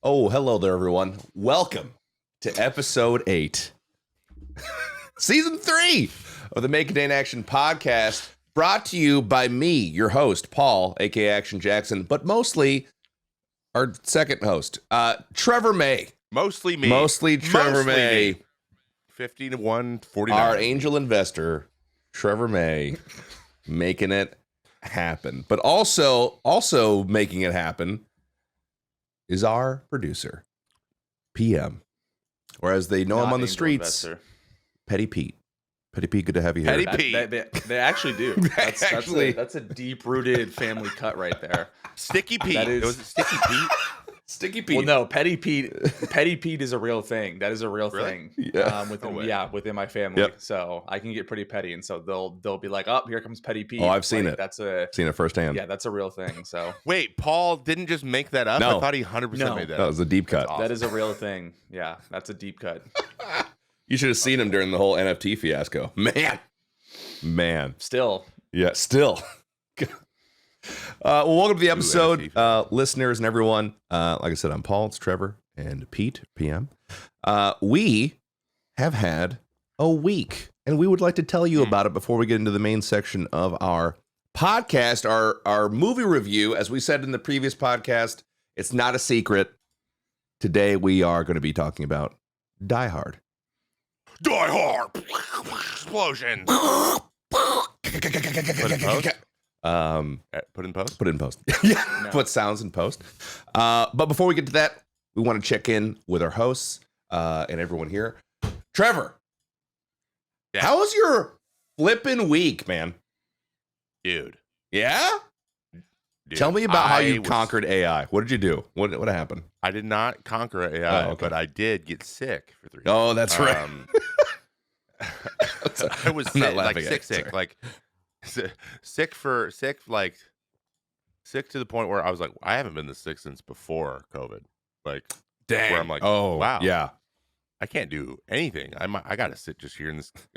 Oh, hello there, everyone. Welcome to episode 8, season 3 of the Make a Day in Action podcast, brought to you by me, your host, Paul, aka Action Jackson, but mostly our second host, Trevor May. Mostly me. Mostly Trevor May. Me. 50 to 149. Our angel investor, Trevor May, making it happen. But also making it happen is our producer, PM, or as they know him on the streets, investor. Petty Pete. Petty Pete, good to have you here. Petty Pete. They actually do. That's a deep-rooted family cut right there. Sticky Pete. That is- Was it Sticky Pete? Sticky Pete. Well, no, Petty Pete is a real thing. That is a real Really? thing. Yeah. Within my family. Yep. So I can get pretty petty, and so they'll be like, "Oh, here comes Petty Pete." Oh, I've seen it. Seen it firsthand. That's a real thing. So Wait, Paul didn't just make that up? No. I thought he 100% No. made that That up. was a deep cut. Awesome. that is a real thing. Yeah, that's a deep cut. You should have seen him during the whole NFT fiasco. Man. Still, Yeah, still. Well, welcome to the episode, NFT. listeners and everyone. Like I said, I'm Paul, it's Trevor, and Pete, PM. We have had a week, and we would like to tell you about it before we get into the main section of our podcast, our movie review. As we said in the previous podcast, it's not a secret. Today, we are going to be talking about Die Hard. Die Hard. Explosion. Put in post? Put it in post. Yeah, No. put sounds in post. But before we get to that, we want to check in with our hosts and everyone here. Trevor, Yeah. how was your flipping week, man? Dude. Yeah? Dude, Tell me about how I you was- conquered AI. What did you do? What happened? I did not conquer AI, Oh, okay. but I did get sick for 3 days. Oh, that's right. I was I'm not sick, like laughing at it, sick, sorry. like sick to the point where I was like, I haven't been this sick since before COVID. Like, Dang. where I'm like, oh, wow. Yeah. I can't do anything. I got to sit just here in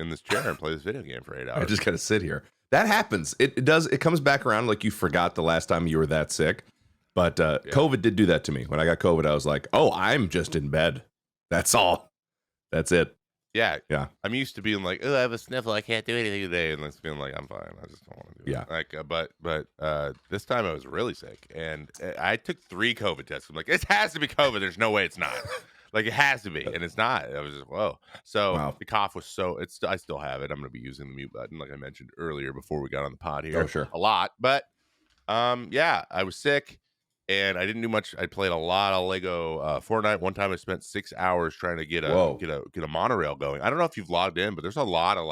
this chair and play this video game for 8 I hours. just got to sit here. That happens. It does. It comes back around like you forgot the last time you were that sick. But COVID did do that to me. When I got COVID, I was like, oh, I'm just in bed. That's all. That's it. Yeah. Yeah. I'm used to being like, oh, I have a sniffle. I can't do anything today. And it's feeling like, I'm fine. I just don't want to do Yeah. it. Like, but this time I was really sick. And I took 3 COVID tests. I'm like, it has to be COVID. There's no way it's not. Like, it has to be. And it's not. I was just, whoa. So Wow. the cough was I still have it. I'm going to be using the mute button, like I mentioned earlier before we got on the pod here. Oh, sure. A lot. But yeah, I was sick. And I didn't do much. I played a lot of Lego Fortnite. One time I spent 6 hours trying to get a monorail going. I don't know if you've logged in, but there's a lot of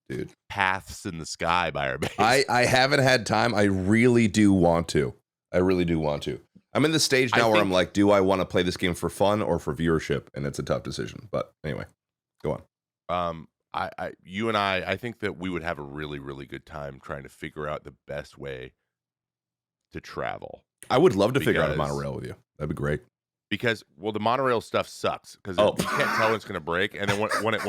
Dude. paths in the sky by our base. I haven't had time. I really do want to. I'm in the stage now where I'm like, do I want to play this game for fun or for viewership? And it's a tough decision. But anyway, go on. You and I think that we would have a really, really good time trying to figure out the best way to travel. I would love to figure out a Because- monorail with you. That'd be great. Because the monorail stuff sucks because you can't tell when it's going to break, and then when it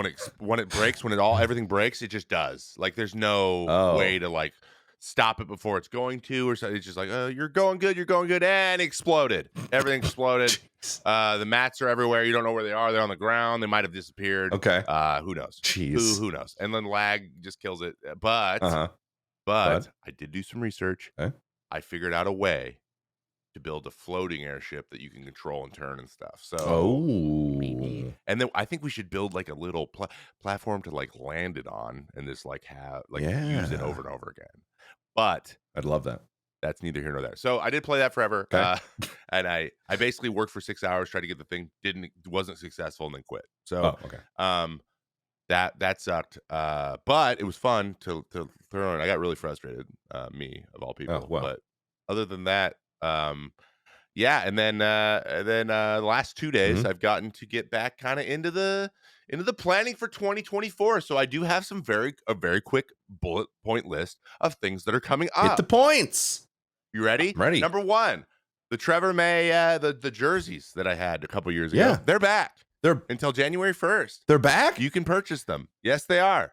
breaks, everything breaks, it just does. Like there's no way to like stop it before it's going to, or something. It's just like, oh, you're going good, and it exploded. Everything exploded. The mats are everywhere. You don't know where they are. They're on the ground. They might have disappeared. Okay. Who knows? Jeez. Who knows? And then lag just kills it. But But? I did do some research. Okay. I figured out a way to build a floating airship that you can control and turn and stuff. So, and then I think we should build like a little platform to like land it on and just like use it over and over again. But I'd love that. that's neither here nor there. So I did play that forever, Okay. and I basically worked for 6 hours, tried to get the thing, wasn't successful, and then quit. So Okay. that sucked. But it was fun to throw in. I got really frustrated, me of all people. Oh, wow. But other than that, yeah. And then the last 2 days, I've gotten to get back kind of into the planning for 2024. So I do have a very quick bullet point list of things that are coming up. Hit the points. You ready? I'm ready. Number 1, the Trevor May, the jerseys that I had a couple years ago. Yeah. They're back. They're Until January 1st. they're back. You can purchase them. Yes, they are.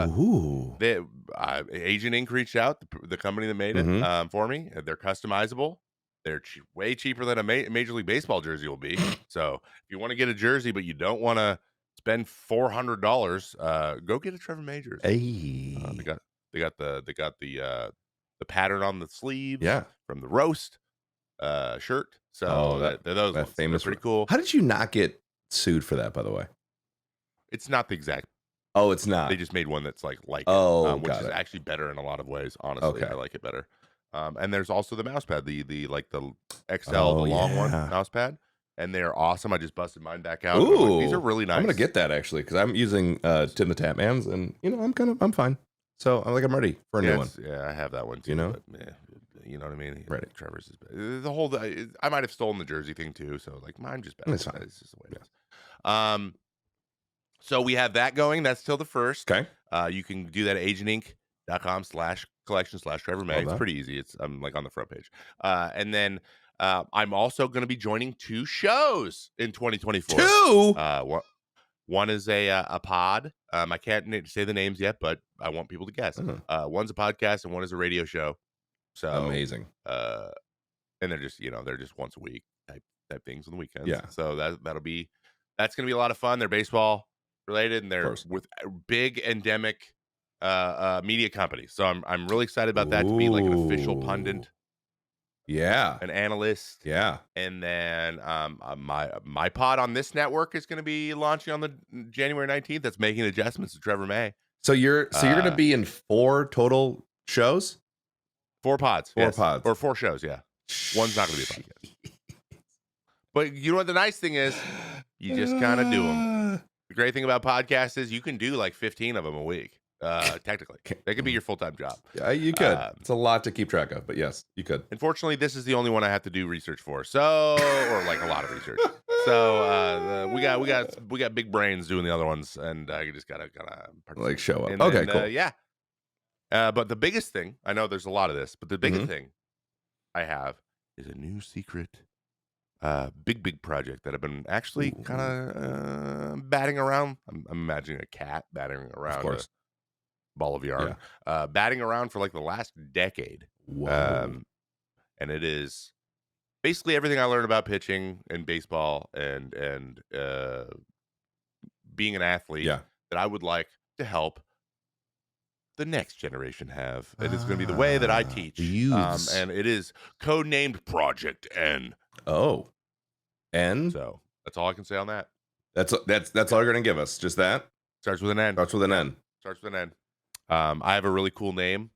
Ooh. Agent Inc. reached out, the company that made it, for me. They're customizable. they're way cheaper than a Major League Baseball jersey will be. So if you want to get a jersey, but you don't want to spend $400, go get a Trevor May jersey. Hey. They got the pattern on the sleeves. Yeah. From the roast shirt. So those ones, famous, they're pretty cool. How did you not get sued for that, by the way? It's not the exact. Oh, it's not. They just made one that's like which is actually better in a lot of ways. Honestly, I like it better. And there's also the mouse pad, the XL, the long one mouse pad, and they're awesome. I just busted mine back out. Ooh, like, these are really nice. I'm gonna get that actually because I'm using Tim the Tapman's, and I'm fine. So I'm ready for a new one. Yeah, I have that one too. You know, but, you know what I mean. Ready. Trevor's is the whole. I might have stolen the jersey thing too. So like mine just better. It's fine. It's just the way it is. So we have that going. That's till the 1st. Okay. You can do that at agentinc.com/collection/Trevor May. It's pretty easy. I'm like on the front page. And then I'm also going to be joining 2 shows in 2024. 2? One is a pod. I can't say the names yet, but I want people to guess. One's a podcast and one is a radio show. So amazing. And they're just once a week type things on the weekends. Yeah. So that's going to be a lot of fun. They're baseball related, and they're with big endemic media companies. So I'm really excited about that to be like an official pundit. Yeah. An analyst. Yeah. And then my pod on this network is going to be launching on the January 19th. That's making adjustments to Trevor May. So you're going to be in 4 total shows? 4 pods. 4 pods. Or 4 shows, yeah. One's not going to be a podcast. But you know what the nice thing is? You just kind of do them. The great thing about podcasts is you can do like 15 of them a week. Technically, they could be your full-time job. Yeah, you could. It's a lot to keep track of, but yes, you could. Unfortunately, this is the only one I have to do research for. So, or like a lot of research. So we got big brains doing the other ones, and I just gotta like show up. And okay, then, cool. Yeah. But the biggest thing, I know there's a lot of this, but the biggest thing I have is a new secret. Big project that I've been actually kind of batting around. I'm imagining a cat batting around a ball of yarn, batting around for like the last decade. Whoa. And it is basically everything I learned about pitching and baseball and being an athlete that I would like to help the next generation have. And it's going to be the way that I teach. And it is codenamed Project N. Oh, N. So that's all I can say on that. That's all you're gonna give us. Just that. Starts with an N. Starts with an N. Starts with an N. I have a really cool name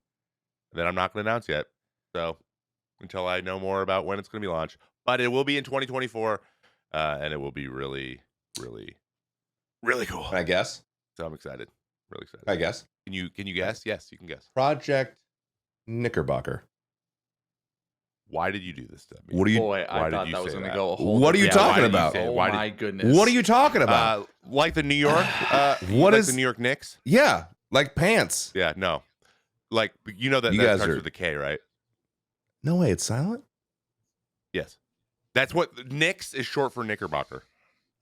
that I'm not going to announce yet. So until I know more about when it's going to be launched, but it will be in 2024, and it will be really, really, really cool. I guess. So I'm excited. Really excited. I guess. Can you guess? Yes, you can guess. Project Knickerbocker. Why did you do this to me? What are you? Boy, I thought that was going to go a whole. What are you talking about? Oh my goodness! What are you talking about? Like the New York? What is the New York Knicks? Yeah, like pants. Yeah, no, like that starts with a K, right? No way, it's silent. Yes, that's what Knicks is short for Knickerbocker.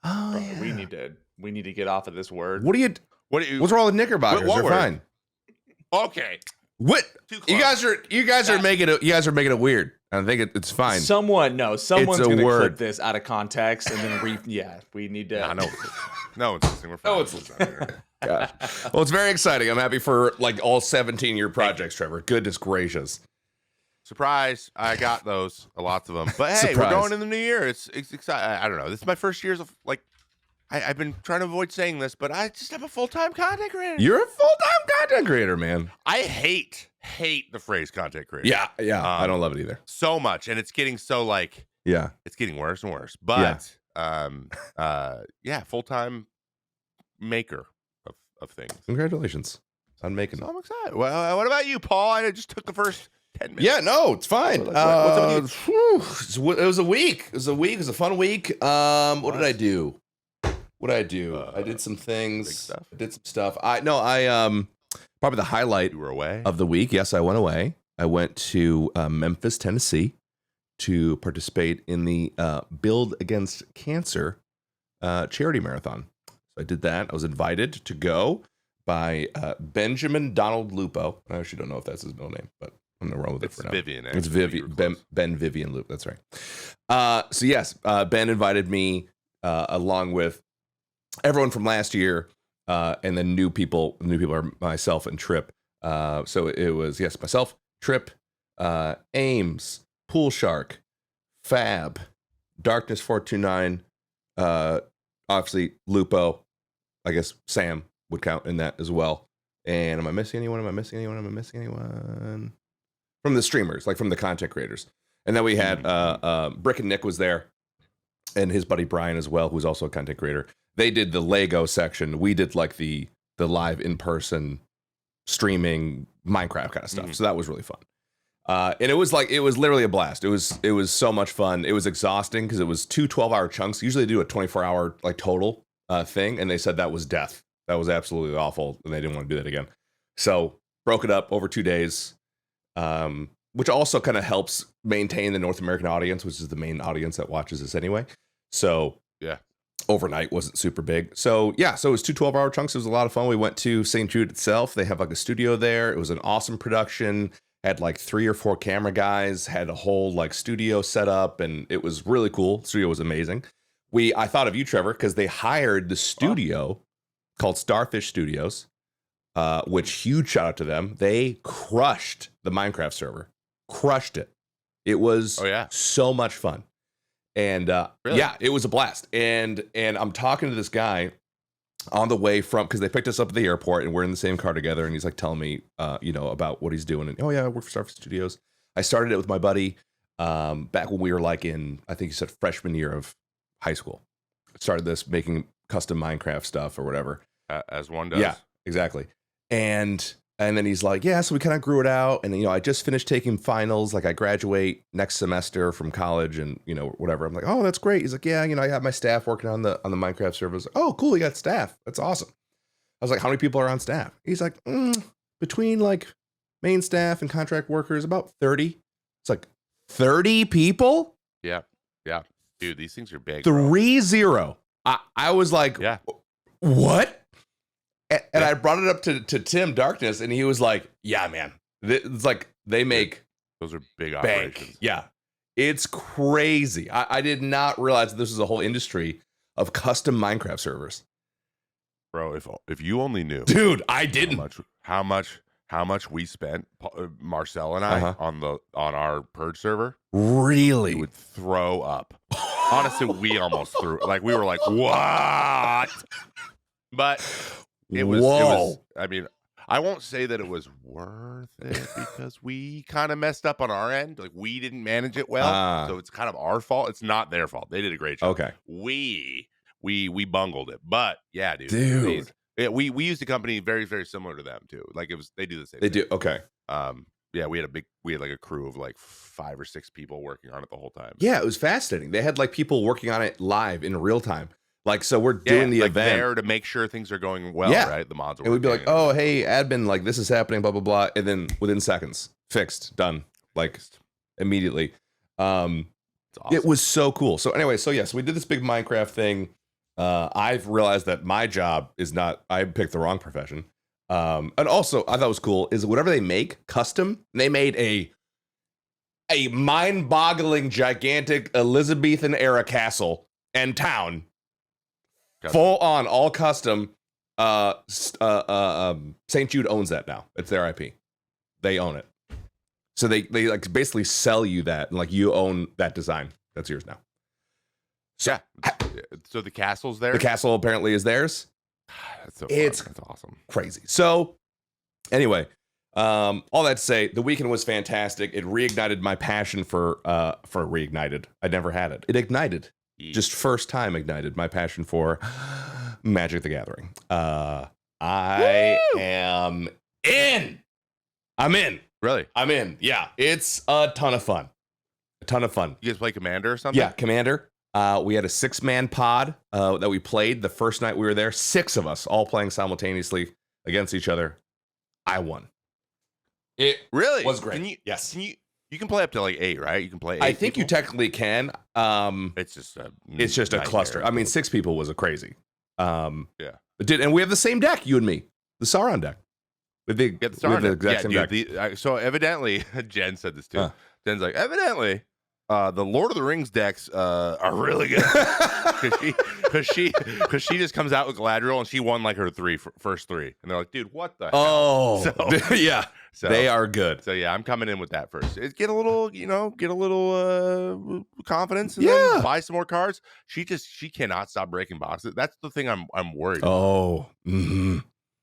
Oh, bro, we need to get off of this word. What's wrong with Knickerbockers? They're fine. Okay. What? You guys are making it weird. I think it's fine. Someone's going to clip this out of context and then we need to. No, it's listening. We're fine. No, it's listening. Gosh. Well, it's very exciting. I'm happy for like all 17-year projects, Trevor. Goodness gracious. Surprise. I got those. Lots of them. But hey, we're going in the new year. It's exciting. I don't know. This is my first years of like, I've been trying to avoid saying this, but I just have a full-time content creator. You're a full-time content creator, man. I hate the phrase content creator. Yeah. I don't love it either. So much, and it's getting so like, it's getting worse and worse. But full-time maker of things. Congratulations on making so them. I'm excited. Well, what about you, Paul? I just took the first 10 minutes. Yeah, no, it's fine. What's up with you? It was a week. It was a fun week. What did I do? I did some things. I did some stuff. Probably the highlight You were away? of the week. Yes, I went away. I went to Memphis, Tennessee to participate in the Build Against Cancer charity marathon. So I did that. I was invited to go by Benjamin Donald Lupo. I actually don't know if that's his middle name, but I'm gonna roll with it for now. Vivian. It's Vivian. Ben Vivian Loop. That's right. So yes, Ben invited me along with everyone from last year, and then new people. New people are myself and Trip. So it was myself, Trip, Ames, Pool Shark, Fab, Darkness 429, obviously Lupo. I guess Sam would count in that as well. And am I missing anyone? From the streamers, like from the content creators. And then we had Brick and Nick was there, and his buddy Brian as well, who's also a content creator. They did the Lego section. We did like the live in-person streaming Minecraft kind of stuff. So that was really fun. And it was literally a blast. It was so much fun. It was exhausting because it was 2 12-hour chunks. Usually they do a 24-hour like total thing, and they said that was death. That was absolutely awful, and they didn't want to do that again. So broke it up over 2 days, which also kind of helps maintain the North American audience, which is the main audience that watches this anyway. So yeah, overnight wasn't super big. So yeah, so it was 2 12-hour chunks. It was a lot of fun. We went to St. Jude itself. They have like a studio there. It was an awesome production. Had like 3 or 4 camera guys. Had a whole like studio set up, and it was really cool. The studio was amazing. I thought of you, Trevor, because they hired the studio called Starfish Studios, which huge shout out to them. They crushed the Minecraft server. Crushed it. It was so much fun. And really? Yeah, it was a blast. And I'm talking to this guy on the way from, because they picked us up at the airport and we're in the same car together, and he's like telling me about what he's doing. And I work for Starfish Studios. I started it with my buddy back when we were like in, I think he said freshman year of high school. Started this making custom Minecraft stuff or whatever. As one does. Yeah, exactly. And then he's like, so we kind of grew it out. And, I just finished taking finals. Like I graduate next semester from college and, whatever. I'm like, oh, that's great. He's like, yeah, I have my staff working on the Minecraft server. I was like, oh, cool. You got staff. That's awesome. I was like, how many people are on staff? He's like, between like main staff and contract workers, about 30. It's like 30 people? Yeah. Yeah. Dude, these things are big. 3-0. I was like, what? And I brought it up to Tim Darkness, and he was like, yeah, man. It's like they make those are big operations. Yeah. It's crazy. I did not realize that this was a whole industry of custom Minecraft servers. Bro, if you only knew. Dude, I didn't. How much we spent, Marcel and I, on our Purge server. Really? We would throw up. Honestly, we almost threw. Like we were like, what? But it was. I mean, I won't say that it was worth it because we kind of messed up on our end. Like we didn't manage it well, so it's kind of our fault. It's not their fault. They did a great job. Okay. We bungled it, but yeah, dude. We used a company very, very similar to them too. Like they do the same. They thing. do. Okay. Yeah, we had like a crew of like 5 or 6 people working on it the whole time. Yeah, it was fascinating. They had like people working on it live in real time. Like, so we're doing the event there to make sure things are going well, right? The mods are and we'd be like, oh, hey, admin, like this is happening, blah, blah, blah. And then within seconds, fixed, done, like immediately. Awesome. It was so cool. So anyway, so we did this big Minecraft thing. I've realized that my job is not, I picked the wrong profession. And also I thought it was cool is whatever they make custom, they made a mind-boggling, gigantic Elizabethan era castle and town, full on, all custom. St. Jude owns that now. It's their IP. They own it. So they like basically sell you that, and like you own that design. That's yours now. So, so the castle's there. The castle apparently is theirs. That's awesome. Crazy. So anyway, all that to say, the weekend was fantastic. It reignited my passion for reignited. I never had it. It ignited. Just first time ignited my passion for Magic the Gathering. I am in. I'm in. Really? I'm in. Yeah. It's a ton of fun. You guys play Commander or something? Yeah, Commander. We had a 6-man pod that we played the first night we were there. 6 of us all playing simultaneously against each other. I won. It really was great. Yes. You can play up to like 8, right? You can play 8 I think people? you technically can. It's just a cluster. I mean, 6 people was a crazy. Yeah. And we have the same deck, you and me. The Sauron deck. With the exact same deck. So evidently, Jen said this too. Jen's like, evidently, the Lord of the Rings decks are really good because she just comes out with Galadriel and she won like her first three, and they're like, dude, what the hell? So, yeah, so, they are good. So yeah, I'm coming in with that first. Get a little confidence, and then buy some more cards. She cannot stop breaking boxes. That's the thing I'm worried about.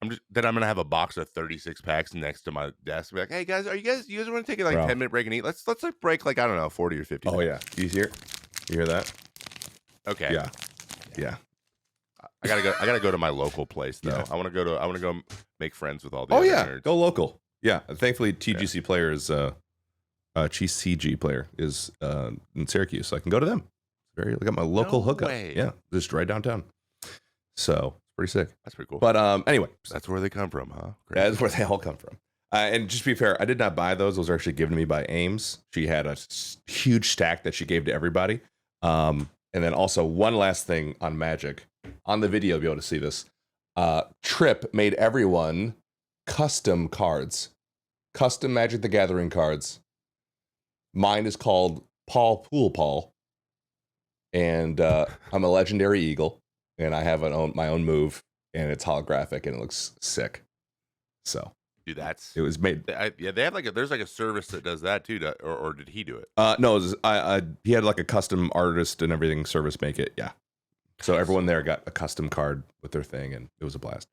I'm gonna have a box of 36 packs next to my desk. Be like, hey guys, you guys want to take a 10-minute break and eat? Let's like break like, I don't know, 40 or 50. Oh yeah, you hear that? Okay. Yeah. I gotta go to my local place though. I want to go make friends with all the nerds. Go local. Yeah, thankfully TGC player is CG player is in Syracuse, so I can go to them. I got my local hookup. Yeah, just right downtown. So pretty sick. That's pretty cool. But anyway, that's where they come from, huh? Crazy. That's where they all come from. And just to be fair, I did not buy those. Those were actually given to me by Ames. She had a huge stack that she gave to everybody. And then also one last thing on Magic. On the video, you'll be able to see this. Trip made everyone custom cards. Custom Magic the Gathering cards. Mine is called Paul. And I'm a legendary eagle. And I have my own move, and it's holographic, and it looks sick. So, dude, it was made. They have there's like a service that does that too, or did he do it? No, it was, he had like a custom artist and everything service make it. Yeah, so everyone there got a custom card with their thing, and it was a blast.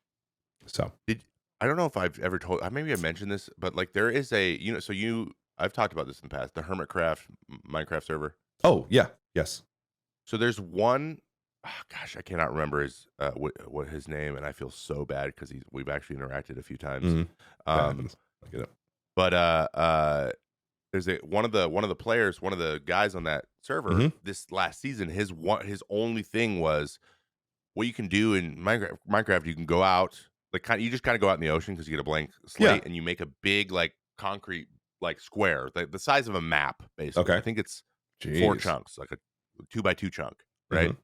So, I don't know if I've ever told. Maybe I mentioned this, but like there is I've talked about this in the past. The Hermitcraft Minecraft server. Oh yeah, yes. So there's one. Oh, gosh, I cannot remember his what his name, and I feel so bad because we've actually interacted a few times. But there's one of the players, one of the guys on that server this last season. His only thing was what you can do in Minecraft. You can go out you just kind of go out in the ocean because you get a blank slate and you make a big like concrete like square, the size of a map basically. Okay. I think it's 4 chunks, like a 2x2 chunk, right?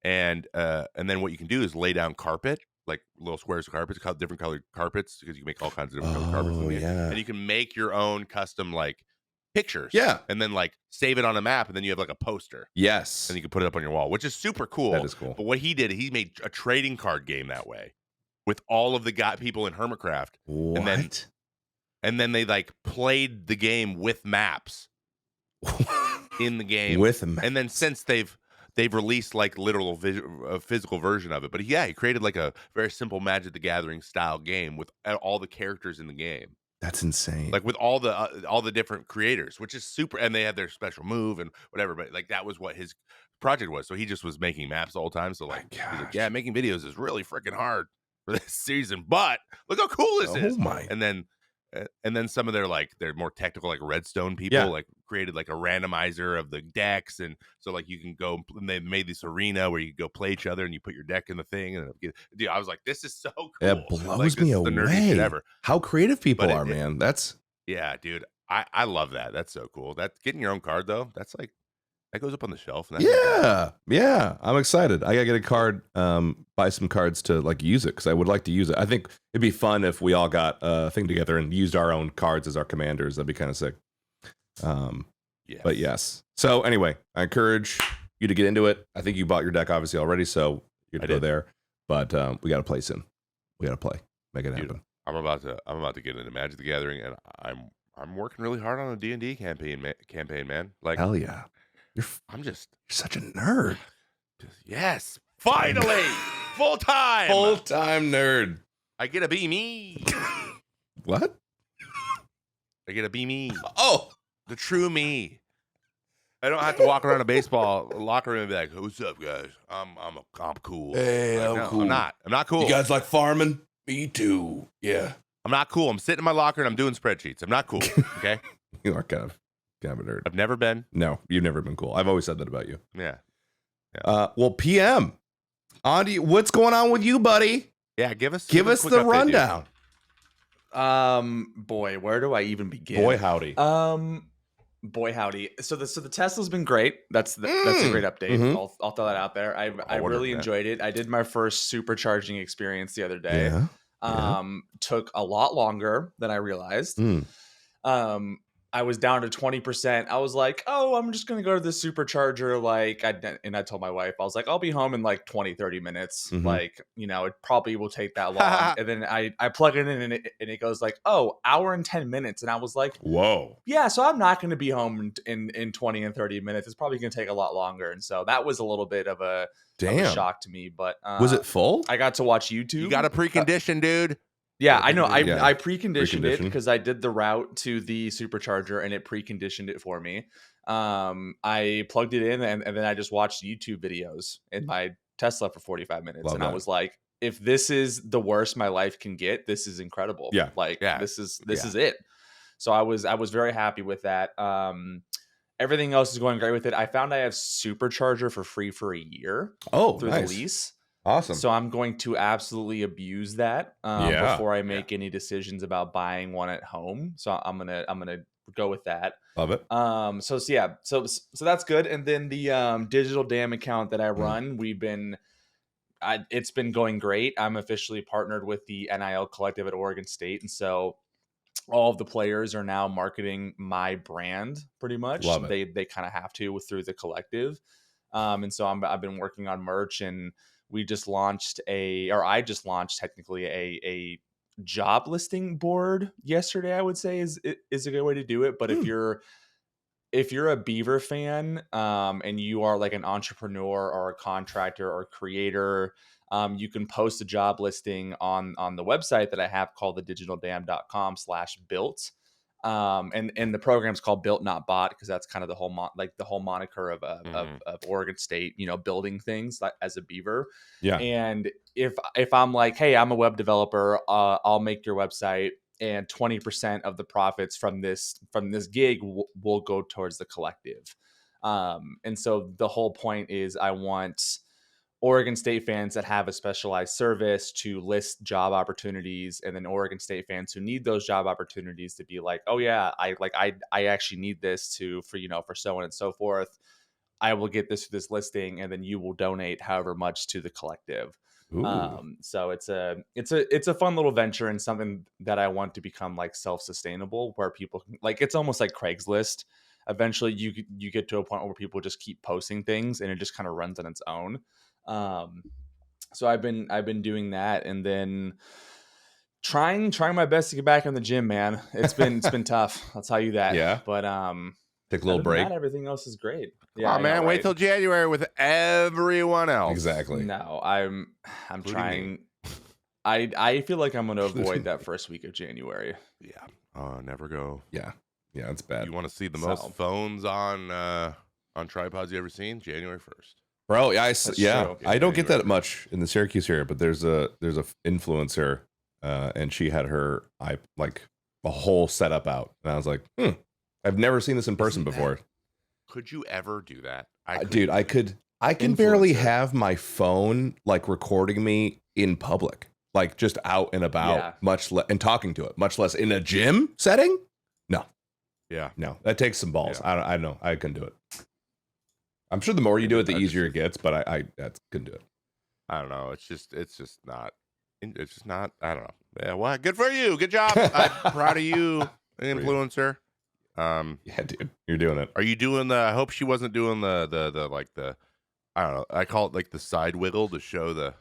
And then what you can do is lay down carpet, like little squares of carpets, different colored carpets, because you can make all kinds of different colored carpets. And you can make your own custom like pictures. Yeah. And then like save it on a map, and then you have like a poster. Yes. And you can put it up on your wall, which is super cool. That is cool. But what he did, he made a trading card game that way with all of the people in Hermitcraft. What? And then they like played the game with maps in the game. And then since they've released like literal physical version of it, but he created like a very simple Magic the Gathering style game with all the characters in the game. That's insane. Like with all the different creators, which is super, and they have their special move and whatever. But like that was what his project was. So he just was making maps the whole time. So like, he's like, making videos is really freaking hard for this season. But look how cool this is. And then some of their more technical like Redstone people like created like a randomizer of the decks, and so like you can go, and they made this arena where you go play each other and you put your deck in the thing, and dude, I was like, this is so cool. It blows me away. The nerdiest shit ever. How creative people are, man. That's dude. I love that. That's so cool. That getting your own card though, that's like that goes up on the shelf. And yeah. I'm excited. I gotta get a card, buy some cards to like use it, because I would like to use it. I think it'd be fun if we all got a thing together and used our own cards as our commanders. That'd be kind of sick. But yes. So anyway, I encourage you to get into it. I think you bought your deck obviously already, so you're to go there. But we got to play soon. We got to play. Make it happen. Dude, I'm about to get into Magic the Gathering, and I'm working really hard on a D&D campaign, man. Like, hell yeah. You're such a nerd. Yes, finally, full-time nerd. I get to be me. What? I get to be me. Oh, the true me. I don't have to walk around a baseball locker room and be like, "What's up, guys? I'm cool." Hey, I'm cool. I'm not cool. You guys like farming? Me too. Yeah. I'm not cool. I'm sitting in my locker and I'm doing spreadsheets. I'm not cool. Okay. You are kind of a nerd. I've never been. No, you've never been cool. I've always said that about you. Yeah. Well, PM, Andy, what's going on with you, buddy? Yeah, give us the rundown. Boy, where do I even begin? Boy howdy. Boy howdy. So the Tesla's been great. That's a great update. Mm-hmm. I'll throw that out there. I really enjoyed it. I did my first supercharging experience the other day. Yeah. Took a lot longer than I realized. I was down to 20%. I was like, oh, I'm just going to go to the supercharger. And I told my wife, I was like, I'll be home in like 20, 30 minutes. Like, it probably will take that long. And then I plug it in and it goes like, oh, hour and 10 minutes. And I was like, whoa. Yeah, so I'm not going to be home in 20 and 30 minutes. It's probably going to take a lot longer. And so that was a little bit of a shock to me. But was it full? I got to watch YouTube. You got a precondition, dude. Yeah, I know. I preconditioned it because I did the route to the supercharger and it preconditioned it for me. I plugged it in and then I just watched YouTube videos in my Tesla for 45 minutes. I was like, if this is the worst my life can get, this is incredible. Yeah. This is it. So I was very happy with that. Everything else is going great with it. I found I have supercharger for free for a year. Through the lease. Awesome. So I'm going to absolutely abuse that before I make any decisions about buying one at home. So I'm gonna go with that. Love it. So that's good. And then the digital dam account that I run, it's been going great. I'm officially partnered with the NIL Collective at Oregon State, and so all of the players are now marketing my brand pretty much. Love it. They kind of have to through the collective, and so I've been working on merch and. I just launched technically a job listing board yesterday. I would say is a good way to do it. But if you're a Beaver fan and you are like an entrepreneur or a contractor or creator, you can post a job listing on the website that I have called thedigitaldam.com/built. And the program's called Built Not Bought because that's kind of the whole moniker of Oregon State, building things as a Beaver. Yeah. And if I'm like, hey, I'm a web developer, I'll make your website, and 20% of the profits from this gig will go towards the collective. And so the whole point is I want Oregon State fans that have a specialized service to list job opportunities, and then Oregon State fans who need those job opportunities to be like, oh yeah, I actually need this for so on and so forth. I will get this listing, and then you will donate however much to the collective. So it's a fun little venture and something that I want to become like self-sustainable, where people it's almost like Craigslist. Eventually you get to a point where people just keep posting things and it just kind of runs on its own. So I've been doing that, and then trying my best to get back in the gym, man. It's been tough. I'll tell you that. Yeah. But take a little break. Everything else is great. Yeah, oh man, wait till January with everyone else. Exactly. No, I'm trying. I feel like I'm going to avoid that first week of January. Yeah. Never go. Yeah. Yeah, it's bad. You want to see the most phones on tripods you ever seen? January 1st. Bro, I don't get that January. much in the Syracuse area, but there's a influencer, and she had her a whole setup out, and I was like, I've never seen this in person before. Could you ever do that? I can barely have my phone recording me in public, just out and about, and talking to it, much less in a gym setting. No. Yeah. No, that takes some balls. Yeah. I know. I couldn't do it. I'm sure the more you do it, the easier it gets, but I couldn't do it. I don't know. It's just not. I don't know. Yeah. Well, good for you. Good job. I'm proud of you, influencer. Yeah, dude, you're doing it. Are you doing the? I hope she wasn't doing the I don't know. I call it the side wiggle to show the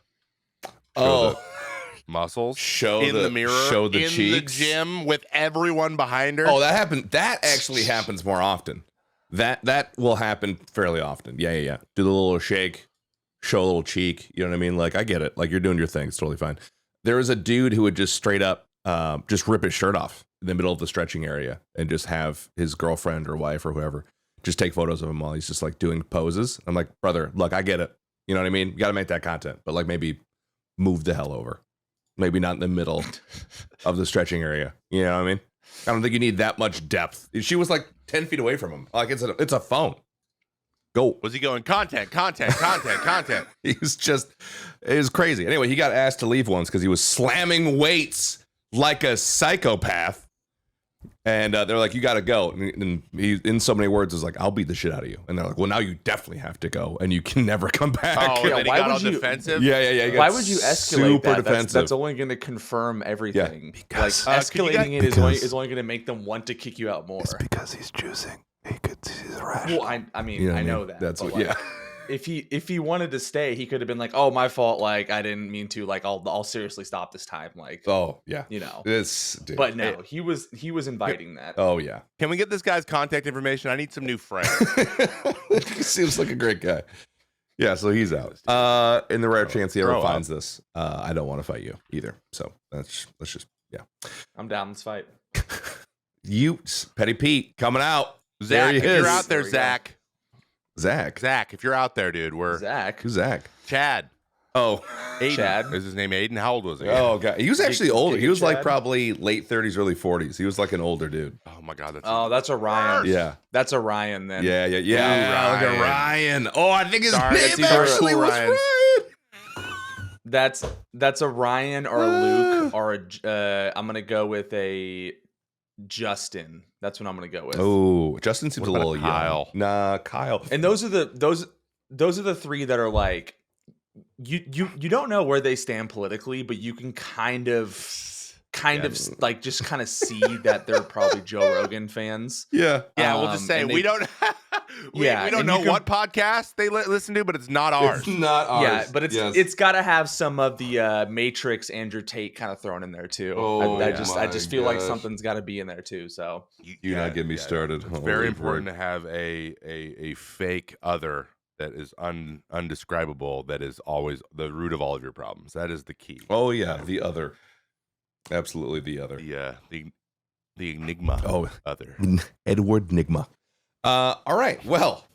muscles. Show in the mirror. Show the in cheeks. The gym with everyone behind her. Oh, that happened. That actually happens more often. That will happen fairly often. Yeah. Do the little shake, show a little cheek. You know what I mean? I get it. You're doing your thing. It's totally fine. There was a dude who would just straight up just rip his shirt off in the middle of the stretching area and just have his girlfriend or wife or whoever just take photos of him while he's just doing poses. I'm like, brother, look, I get it. You know what I mean? You got to make that content, but maybe move the hell over. Maybe not in the middle of the stretching area. You know what I mean? I don't think you need that much depth. She was 10 feet away from him. It's a phone. Go. Was he going content? It was crazy. Anyway, he got asked to leave once because he was slamming weights like a psychopath. And they're like, you got to go. And he, in so many words, is like, I'll beat the shit out of you. And they're like, well, now you definitely have to go, and you can never come back. Oh, Yeah, and why he got would all you- defensive? Yeah. Why would you escalate super that? defensive. That's only going to confirm everything. because- like escalating it is because- only going to make them want to kick you out more. It's because he's choosing. He's irrational. Well, I mean, You know what I I know mean? that. That's but, what. like, if he wanted to stay, he could have been like, "Oh, my fault. Like, I didn't mean to. Like, I'll seriously stop this time." Like, Oh yeah. you know. It's. Dude. But no, he was inviting that. Oh yeah. Can we get this guy's contact information? I need some new friends. He seems like a great guy. Yeah, so he's out. In the rare chance he ever Grow up. finds this, I don't want to fight you either. So let's just I'm down. Let's fight. you, Petty Pete, coming out. Zach, There he if is. you're out there, There we go. Zach. Zach, if you're out there, dude, we're Zach. Who's Zach? Chad. Oh, Aiden. Chad. Is his name Aiden? How old was he? oh god, he was actually older. He was like Chad? probably late 30s, early 40s. He was like an older dude. Oh my god, that's Oh, that's Orion. Yeah, That's Orion then. yeah. Look at Ryan. Ryan. Oh, I think his Sorry, name that's either actually cool was Ryans. Ryan. That's a Ryan or a Luke or a. I'm gonna go with a Justin. That's what I'm gonna go with. Oh, Justin seems a What about little Kyle? young. Nah, Kyle. And those are the three that are like you don't know where they stand politically, but you can kind of like just kind of see that they're probably Joe Rogan fans. Yeah. Yeah, we'll just say and we they- don't. we Yeah, don't and know you can- what podcast they listen to, but it's not ours. It's not ours. Yeah, but Yes. it's got to have some of the Matrix Andrew Tate kind of thrown in there too. Oh, I yeah. just feel like gosh. something's got to be in there too. So Do not get me started. It's Holy very important frick. to have a fake other that is undescribable. That is always the root of all of your problems. That is the key. Oh yeah, the other. Absolutely the other. The enigma. Oh, Other. Edward Nigma. All right. Well,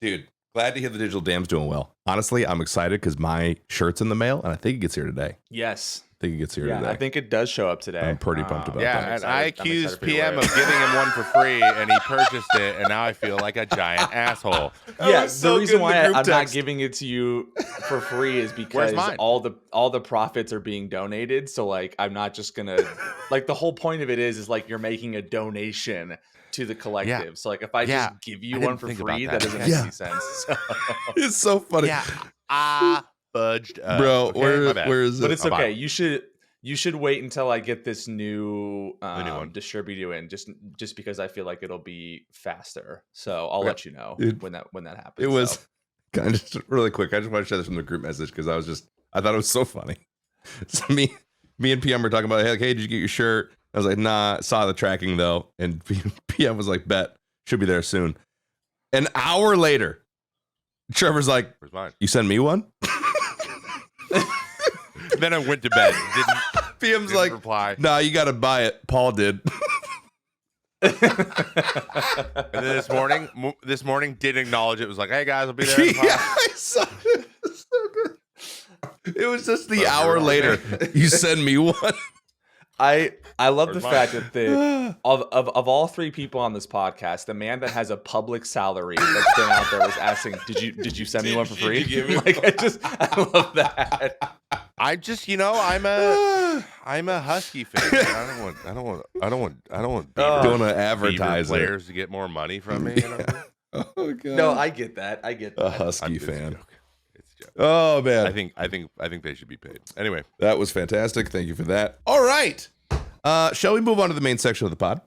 dude, glad to hear the digital dam's doing well. Honestly, I'm excited because my shirt's in the mail, and I think it gets here today. yes, I think it gets here yeah, today. I think it does show up today. I'm pretty pumped about Yeah, that. and I I'm accused excited for you to PM wear of it. giving him one for free, and he purchased it, and now I feel like a giant asshole. Yeah, was so the reason good in why the I'm group not text. giving it to you for free is because mine? all the profits are being donated. So like, I'm not just gonna like the whole point of it is like you're making a donation to the collective. So like, if I Yeah. just give you I one didn't for think about free, that. that doesn't make Yeah. any sense. So. It's so funny. Yeah, I fudged up. Bro, Okay, my bad. where is it? But it's I'll buy okay. You should wait until I get this new one. distributor in, just because I feel like it'll be faster. So I'll Okay. let you know It- when that happens. It was So. kind of just really quick. I just want to share this from the group message because I thought it was so funny. So me and PM were talking about, hey, did you get your shirt? I was like, nah, saw the tracking though. And PM was like, bet, should be there soon. An hour later, Trevor's like, Where's mine? you send me one? Then I went to bed. PM's Didn't like, reply. nah, you got to buy it. Paul did. And then this morning did acknowledge it. Was like, hey guys, I'll be there. in Yeah, 5. I saw it. It was so good. It was just the But hour you're all later. You send me one. I love the Where's fact mine? that of all three people on this podcast, the man that has a public salary that's been out there was asking, "Did you send me one for free?" Did you give me Like I love that. I just, I'm a Husky fan. I don't want Don't Beaver want to advertise it. players to get more money from me. You know? Oh god. No, I get that. I get a that. Husky It's a fan. joke. It's a joke. Oh man, I think they should be paid. Anyway, that was fantastic. Thank you for that. All right, shall we move on to the main section of the pod?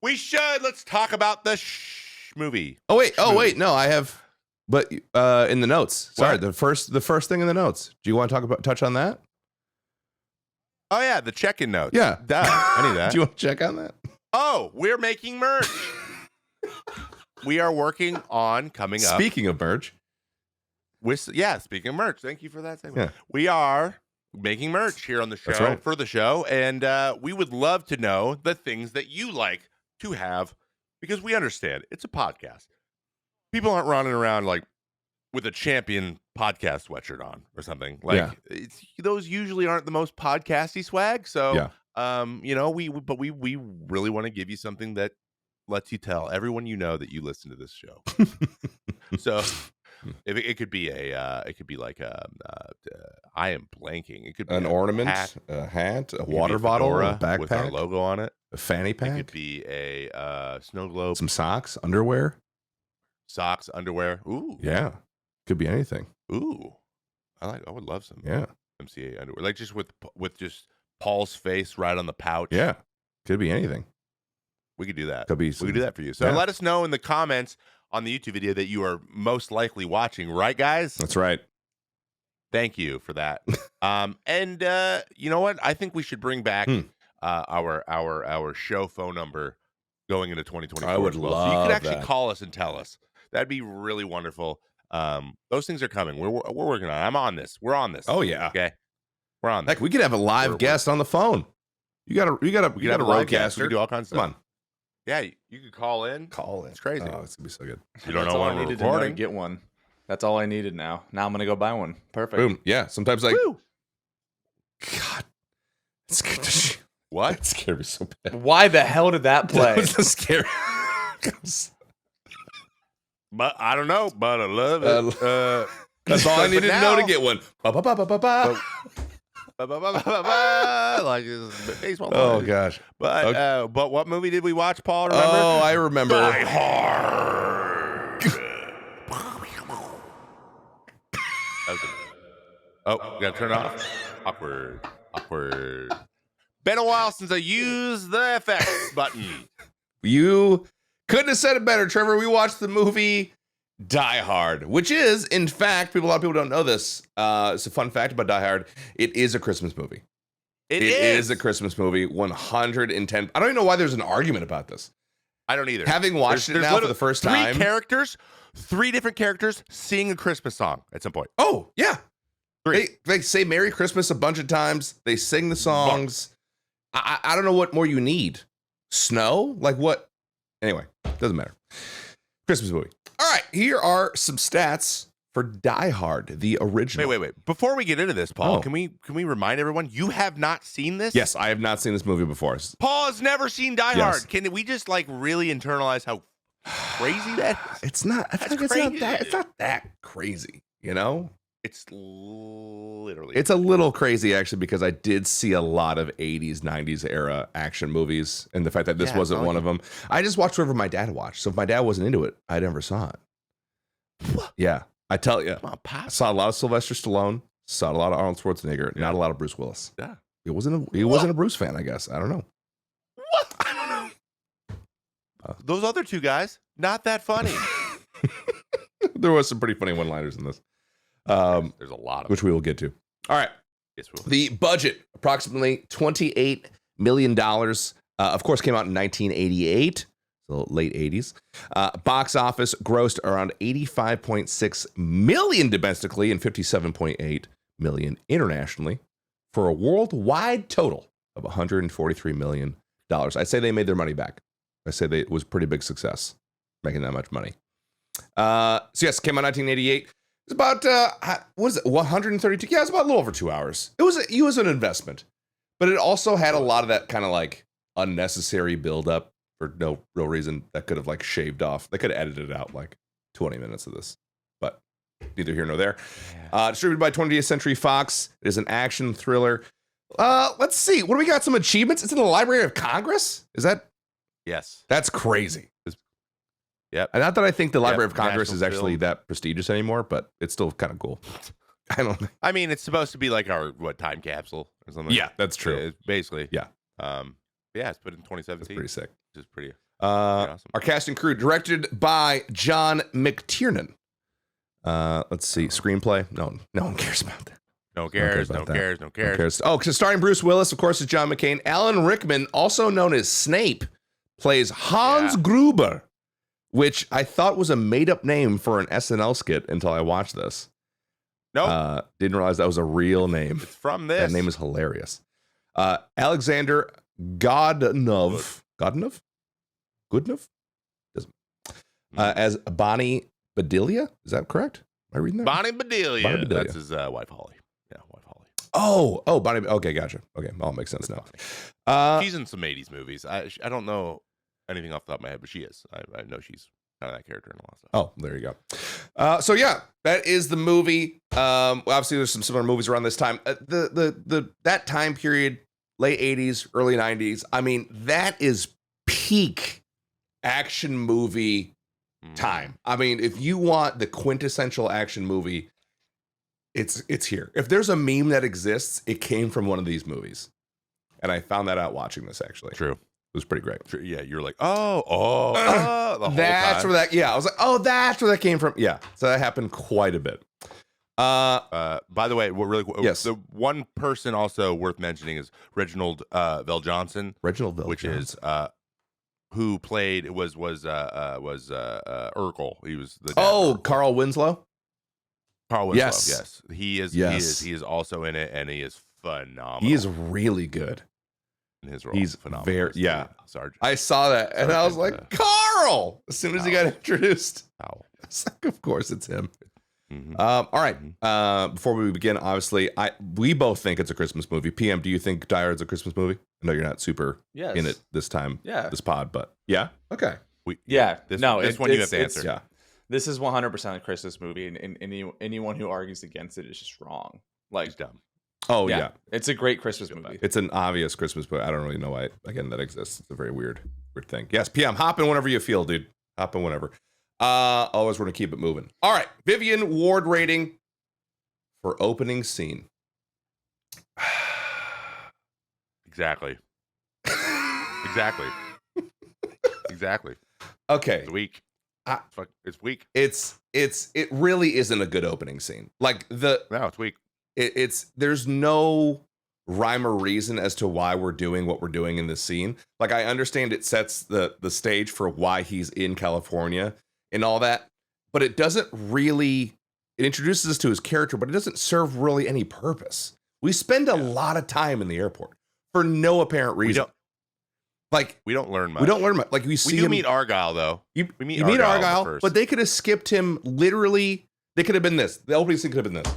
we should. Let's talk about the movie. Oh wait, no, I have, but in the notes. Sorry, What? the first thing in the notes. Do you want to touch on that? Oh yeah, the check-in notes. Yeah, Duh, I knew that. Do you want to check on that? Oh, we're making merch. We are working on coming up. Speaking of merch, Speaking of merch, thank you for that segment. Yeah. We are making merch here on the show That's right. for the show, and we would love to know the things that you like to have, because we understand it's a podcast. People aren't running around like with a Champion podcast sweatshirt on or something. Like Yeah. those usually aren't the most podcasty swag. So, Yeah. we really want to give you something that lets you tell everyone you know that you listen to this show. So If it could be it could be like I am blanking. It could be An a ornament, hat, a hat, a it could be water bottle, a fedora with our backpack, logo on it. a fanny It could pack, be a snow globe, some socks, underwear. socks, underwear. Ooh, Yeah, could be anything. ooh. I would love some Yeah, MCA underwear, like just with just Paul's face right on the pouch. yeah, could be anything. We could do that. Could be. We could do that for you. So yeah. let us know in the comments on the YouTube video that you are most likely watching, right, guys? That's right. Thank you for that. And you know what? I think we should bring back our show phone number going into 2024. I would as well. love So you could actually that. call us and tell us. That'd be really wonderful. Those things are coming. We're working on it. I'm on this. We're on this. Oh yeah. Okay. We're on this. Heck, we could have a live guest on the phone. You got a We could have a live guest. We roadcaster. could do all kinds of Come stuff. on, Yeah, you could call in. call it. It's crazy. Oh, it's gonna be so good. You don't That's know all when I we're needed to know to recording. get one. That's all I needed now. Now I'm gonna go buy one. Perfect. Boom. Yeah. Sometimes like, Woo! God, it's good to What? that scared me so bad. Why the hell did that That play? was the scary. But I don't know. But I love it. That's all I But needed to know to now- get one. Ba, ba, ba, ba, ba, ba. Like it's baseball. Oh movies. gosh. But what movie did we watch, Paul? Remember? Oh, I remember. Die Hard. Oh, gotta turn it off. Awkward. Been a while since I used the effects button. You couldn't have said it better, Trevor. We watched the movie Die Hard, which is, in fact, a lot of people don't know this. It's a fun fact about Die Hard. It is a Christmas movie. It is a Christmas movie. 110. I don't even know why there's an argument about this. I don't either. Having watched it now for the first time. Three different characters sing a Christmas song at some point. Oh, yeah. Three. They say Merry Christmas a bunch of times. They sing the songs. I don't know what more you need. Snow? Like what? Anyway, doesn't matter. Christmas movie. All right, here are some stats for Die Hard, the original. Wait. Before we get into this, Paul, Oh. can we remind everyone you have not seen this? Yes, I have not seen this movie before. Paul has never seen Die Yes. Hard. Can we just like really internalize how crazy that is? It's not. I feel like That's crazy. it's not that crazy. You know, It's literally. it's a little crazy actually because I did see a lot of 80s, 90s era action movies, and the fact that this Yeah, wasn't it's not one like of them. I just watched whatever my dad watched. So if my dad wasn't into it, I never saw it. Yeah, I tell you, Come on, I Pop. saw a lot of Sylvester Stallone, saw a lot of Arnold Schwarzenegger, not a lot of Bruce Willis. Yeah. He wasn't a Bruce fan, I guess. I don't know. What? I don't know. Those other two guys, not that funny. There was some pretty funny one-liners in this, There's a lot of which we will get to. All right. Yes, we will. The budget, approximately $28 million. Of course, came out in 1988, so late 80s. Box office grossed around 85.6 million domestically and 57.8 million internationally for a worldwide total of $143 million. I'd say they made their money back. I say it was a pretty big success, making that much money. So yes, came out 1988. It's about, what is it, 132? Yeah, it's about a little over 2 hours. It was an investment, but it also had a lot of that kind of like unnecessary buildup for no real reason that could have like shaved off. They could have edited out like 20 minutes of this, but neither here nor there. Distributed by 20th Century Fox. It is an action thriller. Let's see. What do we got? Some achievements? It's in the Library of Congress? Yes. That's crazy. Yep. And not that I think the Library Yep, of Congress National is actually Film. that prestigious anymore, but it's still kind of cool. I don't think. I mean, it's supposed to be like our time capsule or something. Yeah, that's true. It's basically. Yeah. Yeah, it's put in That's 2017. pretty sick. Which is pretty Our cast and crew, directed by John McTiernan. Let's see. Screenplay? No one cares about that. No cares. about No that. cares. No Who cares. cares? Oh, because starring Bruce Willis, of course, is John McCain. Alan Rickman, also known as Snape, plays Hans Yeah. Gruber, which I thought was a made-up name for an SNL skit until I watched this. Nope. Didn't realize that was a real name. It's from this. That name is hilarious. Alexander Godunov. Godunov? Doesn't. As Bonnie Bedelia. Is that correct? Am I reading that? Bonnie Bedelia. Bonnie Bedelia. That's his wife, Holly. Yeah, wife, Holly. Oh, Bonnie. Okay, gotcha. Okay, all makes sense now. She's in some 80s movies. I don't know anything off the top of my head, but she is. I know she's that character in a lot of stuff. Oh, there you go. So yeah, that is the movie. Obviously, there's some similar movies around this time. That time period, late 80s, early 90s. I mean, that is peak action movie time. I mean, if you want the quintessential action movie, it's here. If there's a meme that exists, it came from one of these movies, and I found that out watching this. Actually, True. It was pretty great. Yeah, you're like, the whole that's time. where that. Yeah, I was like, oh, that's where that came from. Yeah, so that happened quite a bit. By the way, what really yes, the one person also worth mentioning is Reginald Vell Johnson. Reginald Vell which Johnson. is who played was Urkel. He was the Carl Winslow. Carl Winslow. Yes. He is. Yes. He is also in it, and he is phenomenal. He is really good. In his role. He's phenomenal. very Sergeant. I saw that and I was like, Carl! As soon as he got introduced. Of course it's him. Mm-hmm. All right. Before we begin, obviously, we both think it's a Christmas movie. PM, do you think Die Hard's a Christmas movie? I know you're not super in it this time, this pod, but yeah. Okay. This one you have to answer. Yeah. This is 100% a Christmas movie, and anyone who argues against it is just wrong. Like, it's dumb. Oh yeah. It's a great Christmas movie. It's an obvious Christmas movie. I don't really know why that exists. It's a very weird thing. Yes, PM, hop in whenever you feel, dude. Hop in whenever. Always want to keep it moving. All right, Vivian Ward rating for opening scene. Exactly. Okay. It's weak. It's weak. It really isn't a good opening scene. Like it's weak. There's no rhyme or reason as to why we're doing what we're doing in this scene. Like, I understand it sets the stage for why he's in California and all that, but it doesn't really, it introduces us to his character, but it doesn't serve really any purpose. We spend a lot of time in the airport for no apparent reason. We don't learn much. We don't learn much. Like, we meet Argyle, though. You meet Argyle, but they could have skipped him literally. They could have been this. The opening scene could have been this.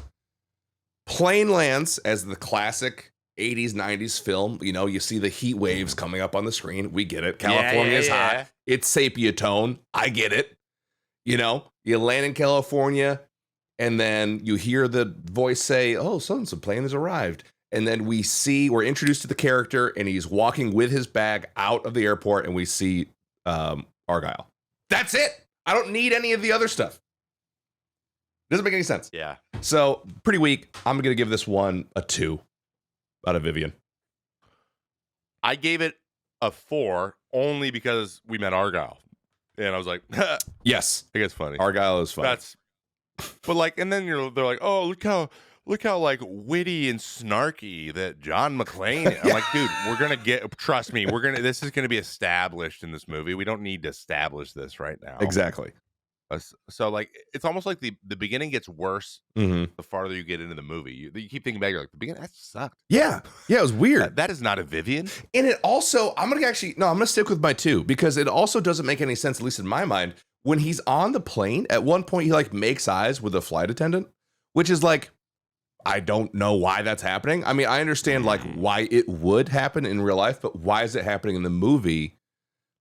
Plane lands as the classic 80s, 90s film. You know, you see the heat waves coming up on the screen. We get it. California is hot. It's sepia tone. I get it. You know, you land in California and then you hear the voice say, oh, so-and-so plane has arrived. And then we're introduced to the character and he's walking with his bag out of the airport and we see Argyle. That's it. I don't need any of the other stuff. Doesn't make any sense. Yeah. So pretty weak. I'm going to give this one a 2 out of Vivian. I gave it a 4 only because we met Argyle. And I was like, yes, I think it's funny. Argyle is funny. But like, and then they're like, oh, look how like witty and snarky that John McClane is. I'm like, dude, trust me, this is gonna be established in this movie. We don't need to establish this right now. Exactly. So like, it's almost like the beginning gets worse the farther you get into the movie. You keep thinking back, you're like, the beginning, that sucked. Yeah, it was weird. That is not a Vivian. And it also, I'm gonna stick with my 2 because it also doesn't make any sense, at least in my mind, when he's on the plane. At one point, he like makes eyes with a flight attendant, which is like, I don't know why that's happening. I mean, I understand like why it would happen in real life, but why is it happening in the movie?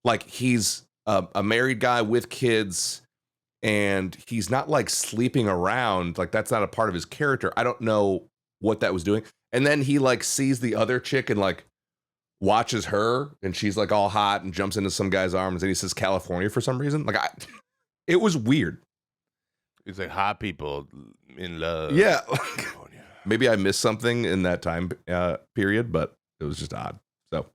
Like, he's a married guy with kids. And he's not like sleeping around. Like, that's not a part of his character. I don't know what that was doing. And then he like sees the other chick and like watches her and she's like all hot and jumps into some guy's arms and he says California for some reason. Like, it was weird. It's like hot people in love. Yeah. Maybe I missed something in that time period, but it was just odd. So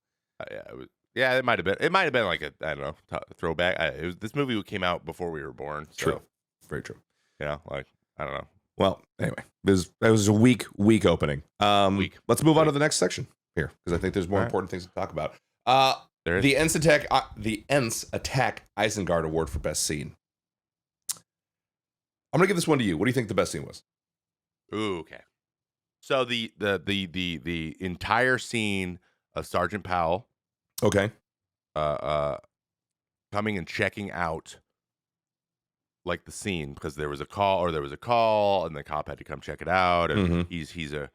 it might have been. It might have been like a, I don't know, throwback. This movie came out before we were born. So, true, very true. Like, I don't know. Well, anyway, that was a weak opening. Let's move on to the next section here because I think there's more important things to talk about. The Ents Attack Isengard Award for Best Scene. I'm gonna give this one to you. What do you think the best scene was? Ooh, okay. So the entire scene of Sergeant Powell. Okay. Coming and checking out like the scene because there was a call and the cop had to come check it out and he's the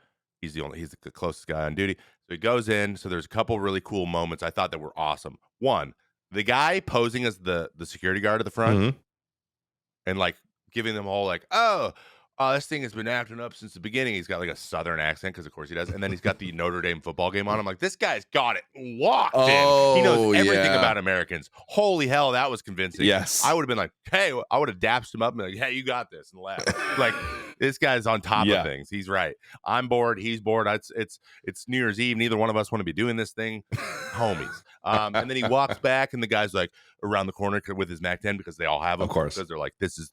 closest guy on duty. So he goes in. So there's a couple really cool moments I thought that were awesome. One, the guy posing as the security guard at the front and like giving them all like, oh, this thing has been acting up since the beginning. He's got like a southern accent because of course he does, and then he's got the Notre Dame football game on. I'm like, this guy's got it locked in. He knows everything about Americans. Holy hell, that was convincing. Yes, I would have been like, hey, I would have dapped him up and been like, hey, you got this, and left. Like, this guy's on top of things. He's right. I'm bored. He's bored. It's New Year's Eve. Neither one of us want to be doing this thing, homies. And then he walks back, and the guy's like around the corner with his Mac 10 because they all have them. Of course, because they're like, this is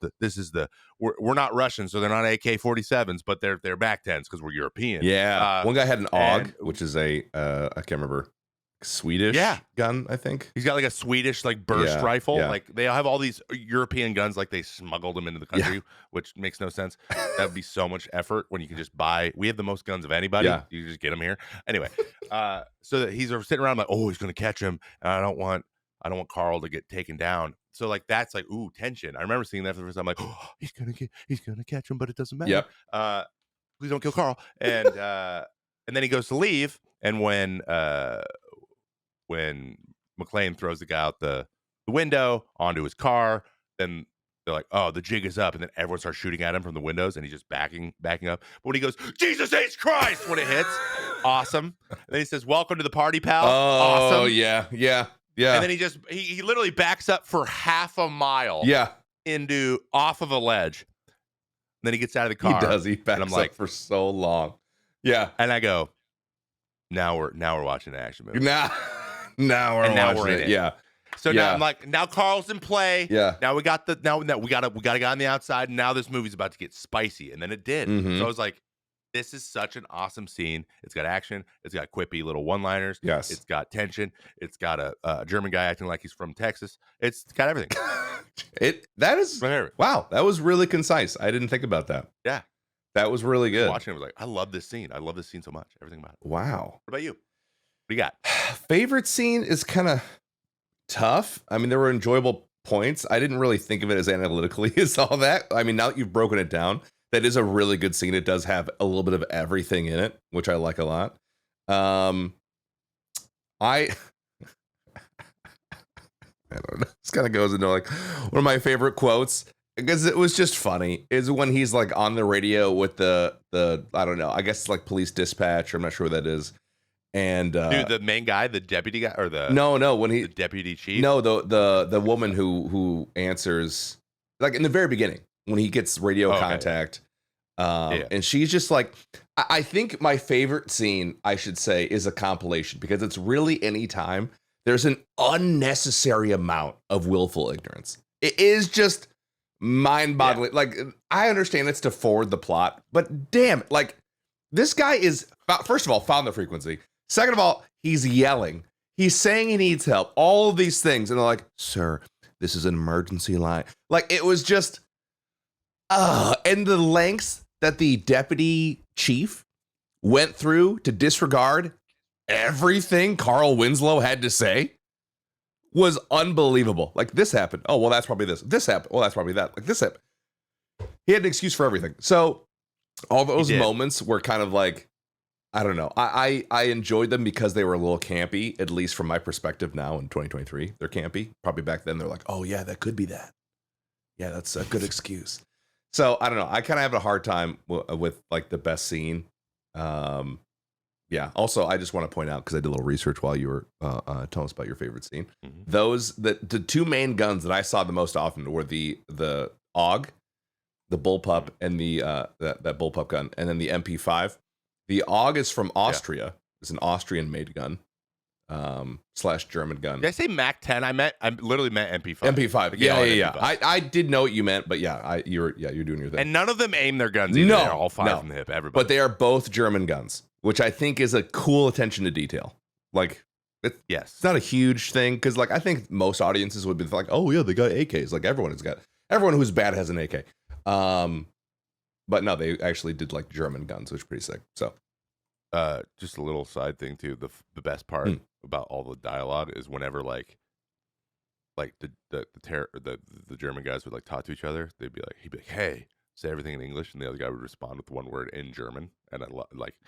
the we're not Russian, so they're not AK-47s, but they're Mac 10s because we're European. Yeah, one guy had an AUG, which is a I can't remember, Swedish gun. I think he's got like a Swedish like burst rifle. Like they have all these European guns, like they smuggled them into the country, which makes no sense. That would be so much effort when you can just buy. We have the most guns of anybody. You just get them here anyway. So that he's sitting around like, oh, he's gonna catch him, and I don't want Carl to get taken down. So like that's like, ooh, tension. I remember seeing that for the first time. I'm like, oh, he's gonna catch him, but it doesn't matter. Please don't kill Carl. And then he goes to leave, and when McClane throws the guy out the window onto his car, then they're like, oh, the jig is up, and then everyone starts shooting at him from the windows, and he's just backing up. But when he goes, Jesus H Christ, when it hits, awesome. And then he says, welcome to the party, pal. Awesome. Yeah. And then he literally backs up for half a mile. Off of a ledge. And then he gets out of the car. He does. He backs up for so long. Yeah. And I go, now we're watching an action movie. Now we're watching it. Yeah. So now I'm like, now Carl's in play. Yeah. Now we got we got a guy on the outside. And now this movie's about to get spicy. And then it did. So I was like, this is such an awesome scene. It's got action. It's got quippy little one-liners. Yes. It's got tension. It's got a German guy acting like he's from Texas. It's got everything. Wow. That was really concise. I didn't think about that. Yeah. That was really good. Watching it, I was like, I love this scene. I love this scene so much. Everything about it. Wow. What about you? What do you got? Favorite scene is kind of tough. I mean, there were enjoyable points. I didn't really think of it as analytically as all that. I mean, now that you've broken it down, that is a really good scene. It does have a little bit of everything in it, which I like a lot. I don't know. This kind of goes into like one of my favorite quotes because it was just funny. Is when he's like on the radio with the I don't know. I guess it's like police dispatch. I'm not sure what that is. And dude, the main guy, the deputy guy, or the when the deputy chief. No, the woman who answers like in the very beginning. When he gets radio contact, and she's just like, I think my favorite scene, I should say, is a compilation because it's really any time there's an unnecessary amount of willful ignorance. It is just mind-boggling. Like, I understand it's to forward the plot, but damn, like, this guy is, first of all, found the frequency. Second of all, he's yelling. He's saying he needs help. All of these things. And they're like, sir, this is an emergency line. Like, it was just... and the lengths that the deputy chief went through to disregard everything Carl Winslow had to say was unbelievable. Like, this happened. Oh, well, that's probably this. This happened. Well, that's probably that. Like, this happened. He had an excuse for everything. So all those moments were kind of like, I don't know. I enjoyed them because they were a little campy, at least from my perspective now in 2023. They're campy. Probably back then they're like, oh, yeah, that could be that. Yeah, that's a good excuse. So I don't know. I kind of have a hard time with like the best scene. Yeah. Also, I just want to point out because I did a little research while you were telling us about your favorite scene. The two main guns that I saw the most often were the AUG, the bullpup, and the that bullpup gun, and then the MP5. The AUG is from Austria. It's an Austrian-made gun. / German gun. Did I say Mac 10? I literally meant MP5. MP5. Yeah. I did know what you meant, but you're doing your thing. And none of them aim their guns either. No, they're all fired from the hip. Everybody. But they are both German guns, which I think is a cool attention to detail. Like, it's not a huge thing because, like, I think most audiences would be like, "Oh yeah, they got AKs." Like everyone who's bad has an AK. But no, they actually did like German guns, which is pretty sick. So, just a little side thing too. The best part about all the dialogue is whenever like the German guys would like talk to each other. He'd be like, "Hey," say everything in English, and the other guy would respond with one word in German. And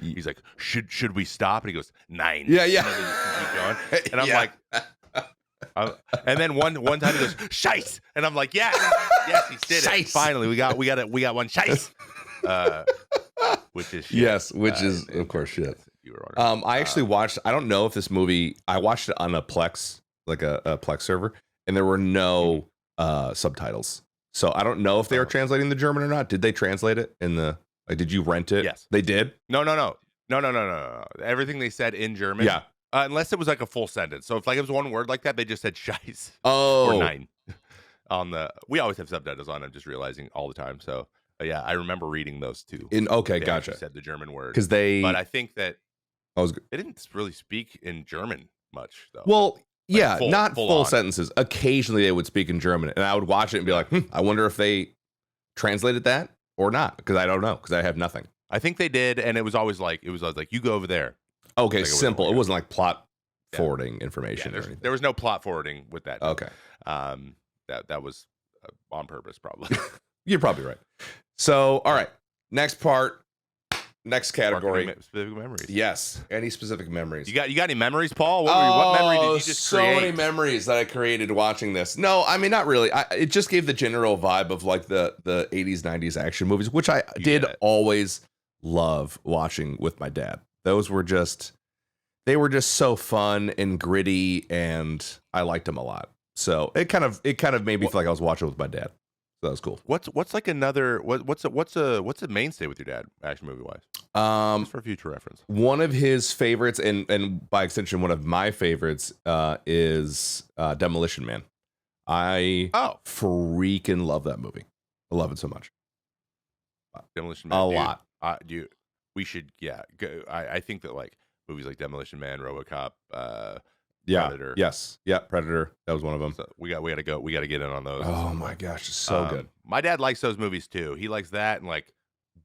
he's like, "Should we stop?" And he goes, "Nein." Yeah. And then they just keep going. And I'm like, And then one time he goes Scheiss, and I'm like, yes, he did it. Finally, we got one Scheiss, which is shit. Yes, which is of course shit. I actually watched. I don't know if this movie. I watched it on a Plex, like a Plex server, and there were no subtitles. So I don't know if they were translating the German or not. Did they translate it in the? Like, did you rent it? Yes, they did. No. Everything they said in German. Yeah. Unless it was like a full sentence. So if like it was one word like that, they just said Scheiss. Oh. Or 9. We always have subtitles on. I'm just realizing all the time. So yeah, I remember reading those too. Gotcha. Said the German word but I think that they didn't really speak in German much though. Well, like not full sentences. Occasionally they would speak in German, and I would watch it and be like, I wonder if they translated that or not, because I don't know, because I have nothing. I think they did, and it was always like you go over there. Okay, like simple. It wasn't like plot forwarding information. Yeah, there was no plot forwarding with that. Okay. That was on purpose, probably. You're probably right. So, all right. Next category. Specific memories. Yes. Any specific memories? You got any memories, Paul? What memory did you just create? So many memories that I created watching this. No, I mean, not really. It just gave the general vibe of like the 80s, 90s action movies, which I did always love watching with my dad. Those were they were just so fun and gritty, and I liked them a lot. So it kind of made me feel like I was watching with my dad. So that was cool. What's like another what's a mainstay with your dad action movie wise? Just for future reference. One of his favorites, and by extension one of my favorites, is Demolition Man. I freaking love that movie. I love it so much. Demolition Man. A lot. We should go. I think that like movies like Demolition Man, RoboCop, Predator. Yes. Yeah, Predator. That was one of them. So we got to go. We got to get in on those. Oh my gosh, it's so good. My dad likes those movies too. He likes that and like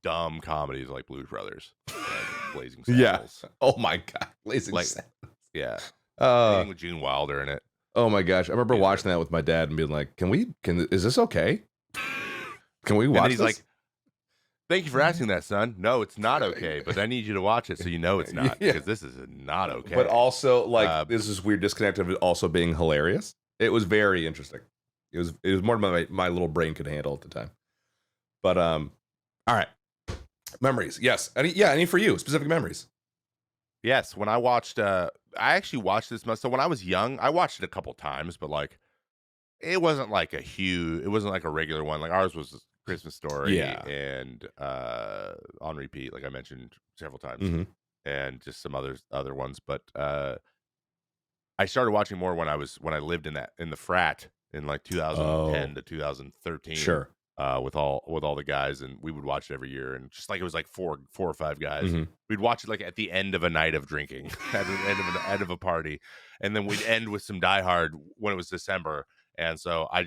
dumb comedies like Blues Brothers, Blazing Saddles. Yeah. Oh my god, Blazing Saddles. Yeah. Anything with Gene Wilder in it. Oh my gosh, I remember watching that with my dad and being like, is this okay? Can we watch this? He's like, thank you for asking that, son. No, it's not okay, but I need you to watch it so you know it's not, because this is not okay. But also, like, this is weird disconnect of it also being hilarious. It was very interesting. It was more than my little brain could handle at the time. But all right, memories. Yes, any for you specific memories. Yes, when I watched, I actually watched this. So when I was young, I watched it a couple times, but like, it wasn't like a regular one. Like ours was Christmas Story, and on repeat, like I mentioned several times, and just some other ones. But I started watching more when I lived in the frat in like 2010 to 2013. Sure. With all the guys, and we would watch it every year, and just like it was like four or five guys, we'd watch it like at the end of a night of drinking, at the end of a party, and then we'd end with some Die Hard when it was December. And so I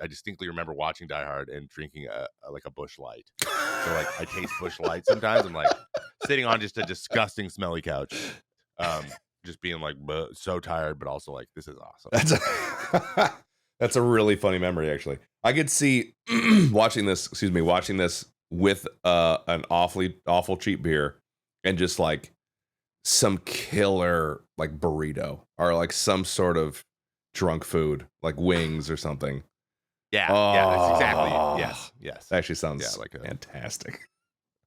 distinctly remember watching Die Hard and drinking a Busch Light. So like I taste Busch Light sometimes. I'm like sitting on just a disgusting smelly couch, just being like so tired, but also like this is awesome. That's a really funny memory, actually. I could see watching this with an awful cheap beer and just like some killer like burrito or like some sort of drunk food like wings or something. Yeah, that's exactly. Yes. That actually sounds like fantastic.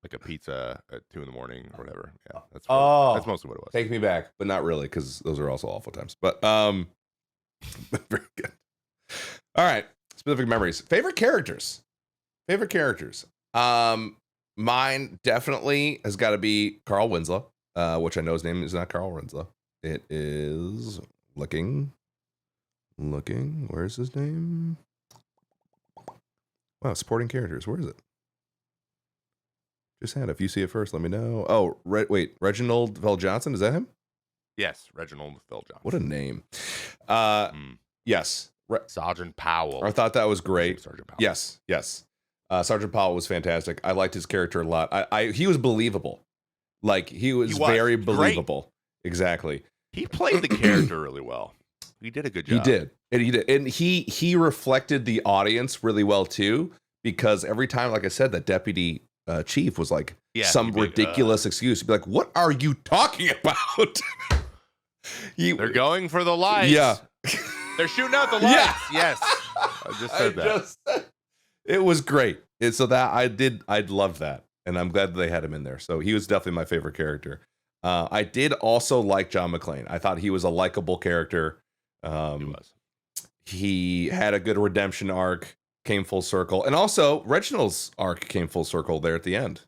Like a pizza at 2 a.m. or whatever. Yeah, that's mostly what it was. Take me back, but not really, because those are also awful times. But very good. All right, specific memories. Favorite characters. Mine definitely has got to be Carl Winslow, which I know his name is not Carl Winslow. It is looking. Where's his name? Wow, supporting characters. Where is it? Just had. If you see it first, let me know. Oh, Reginald VelJohnson. Is that him? Yes, Reginald VelJohnson. What a name. Yes. Sergeant Powell. I thought that was great. Sergeant Powell. Yes. Sergeant Powell was fantastic. I liked his character a lot. He was believable. Like he was very believable. Great. Exactly. He played the character really well. He did a good job. He did. And he reflected the audience really well too, because every time, like I said, that deputy chief was like some ridiculous excuse. He'd be like, "What are you talking about?" They're going for the lights. Yeah. They're shooting out the lights. Yeah. Yes. I just said that. It was great. And so that I loved that. And I'm glad they had him in there. So he was definitely my favorite character. I did also like John McClane. I thought he was a likable character. He was. He had a good redemption arc, came full circle. And also Reginald's arc came full circle there at the end.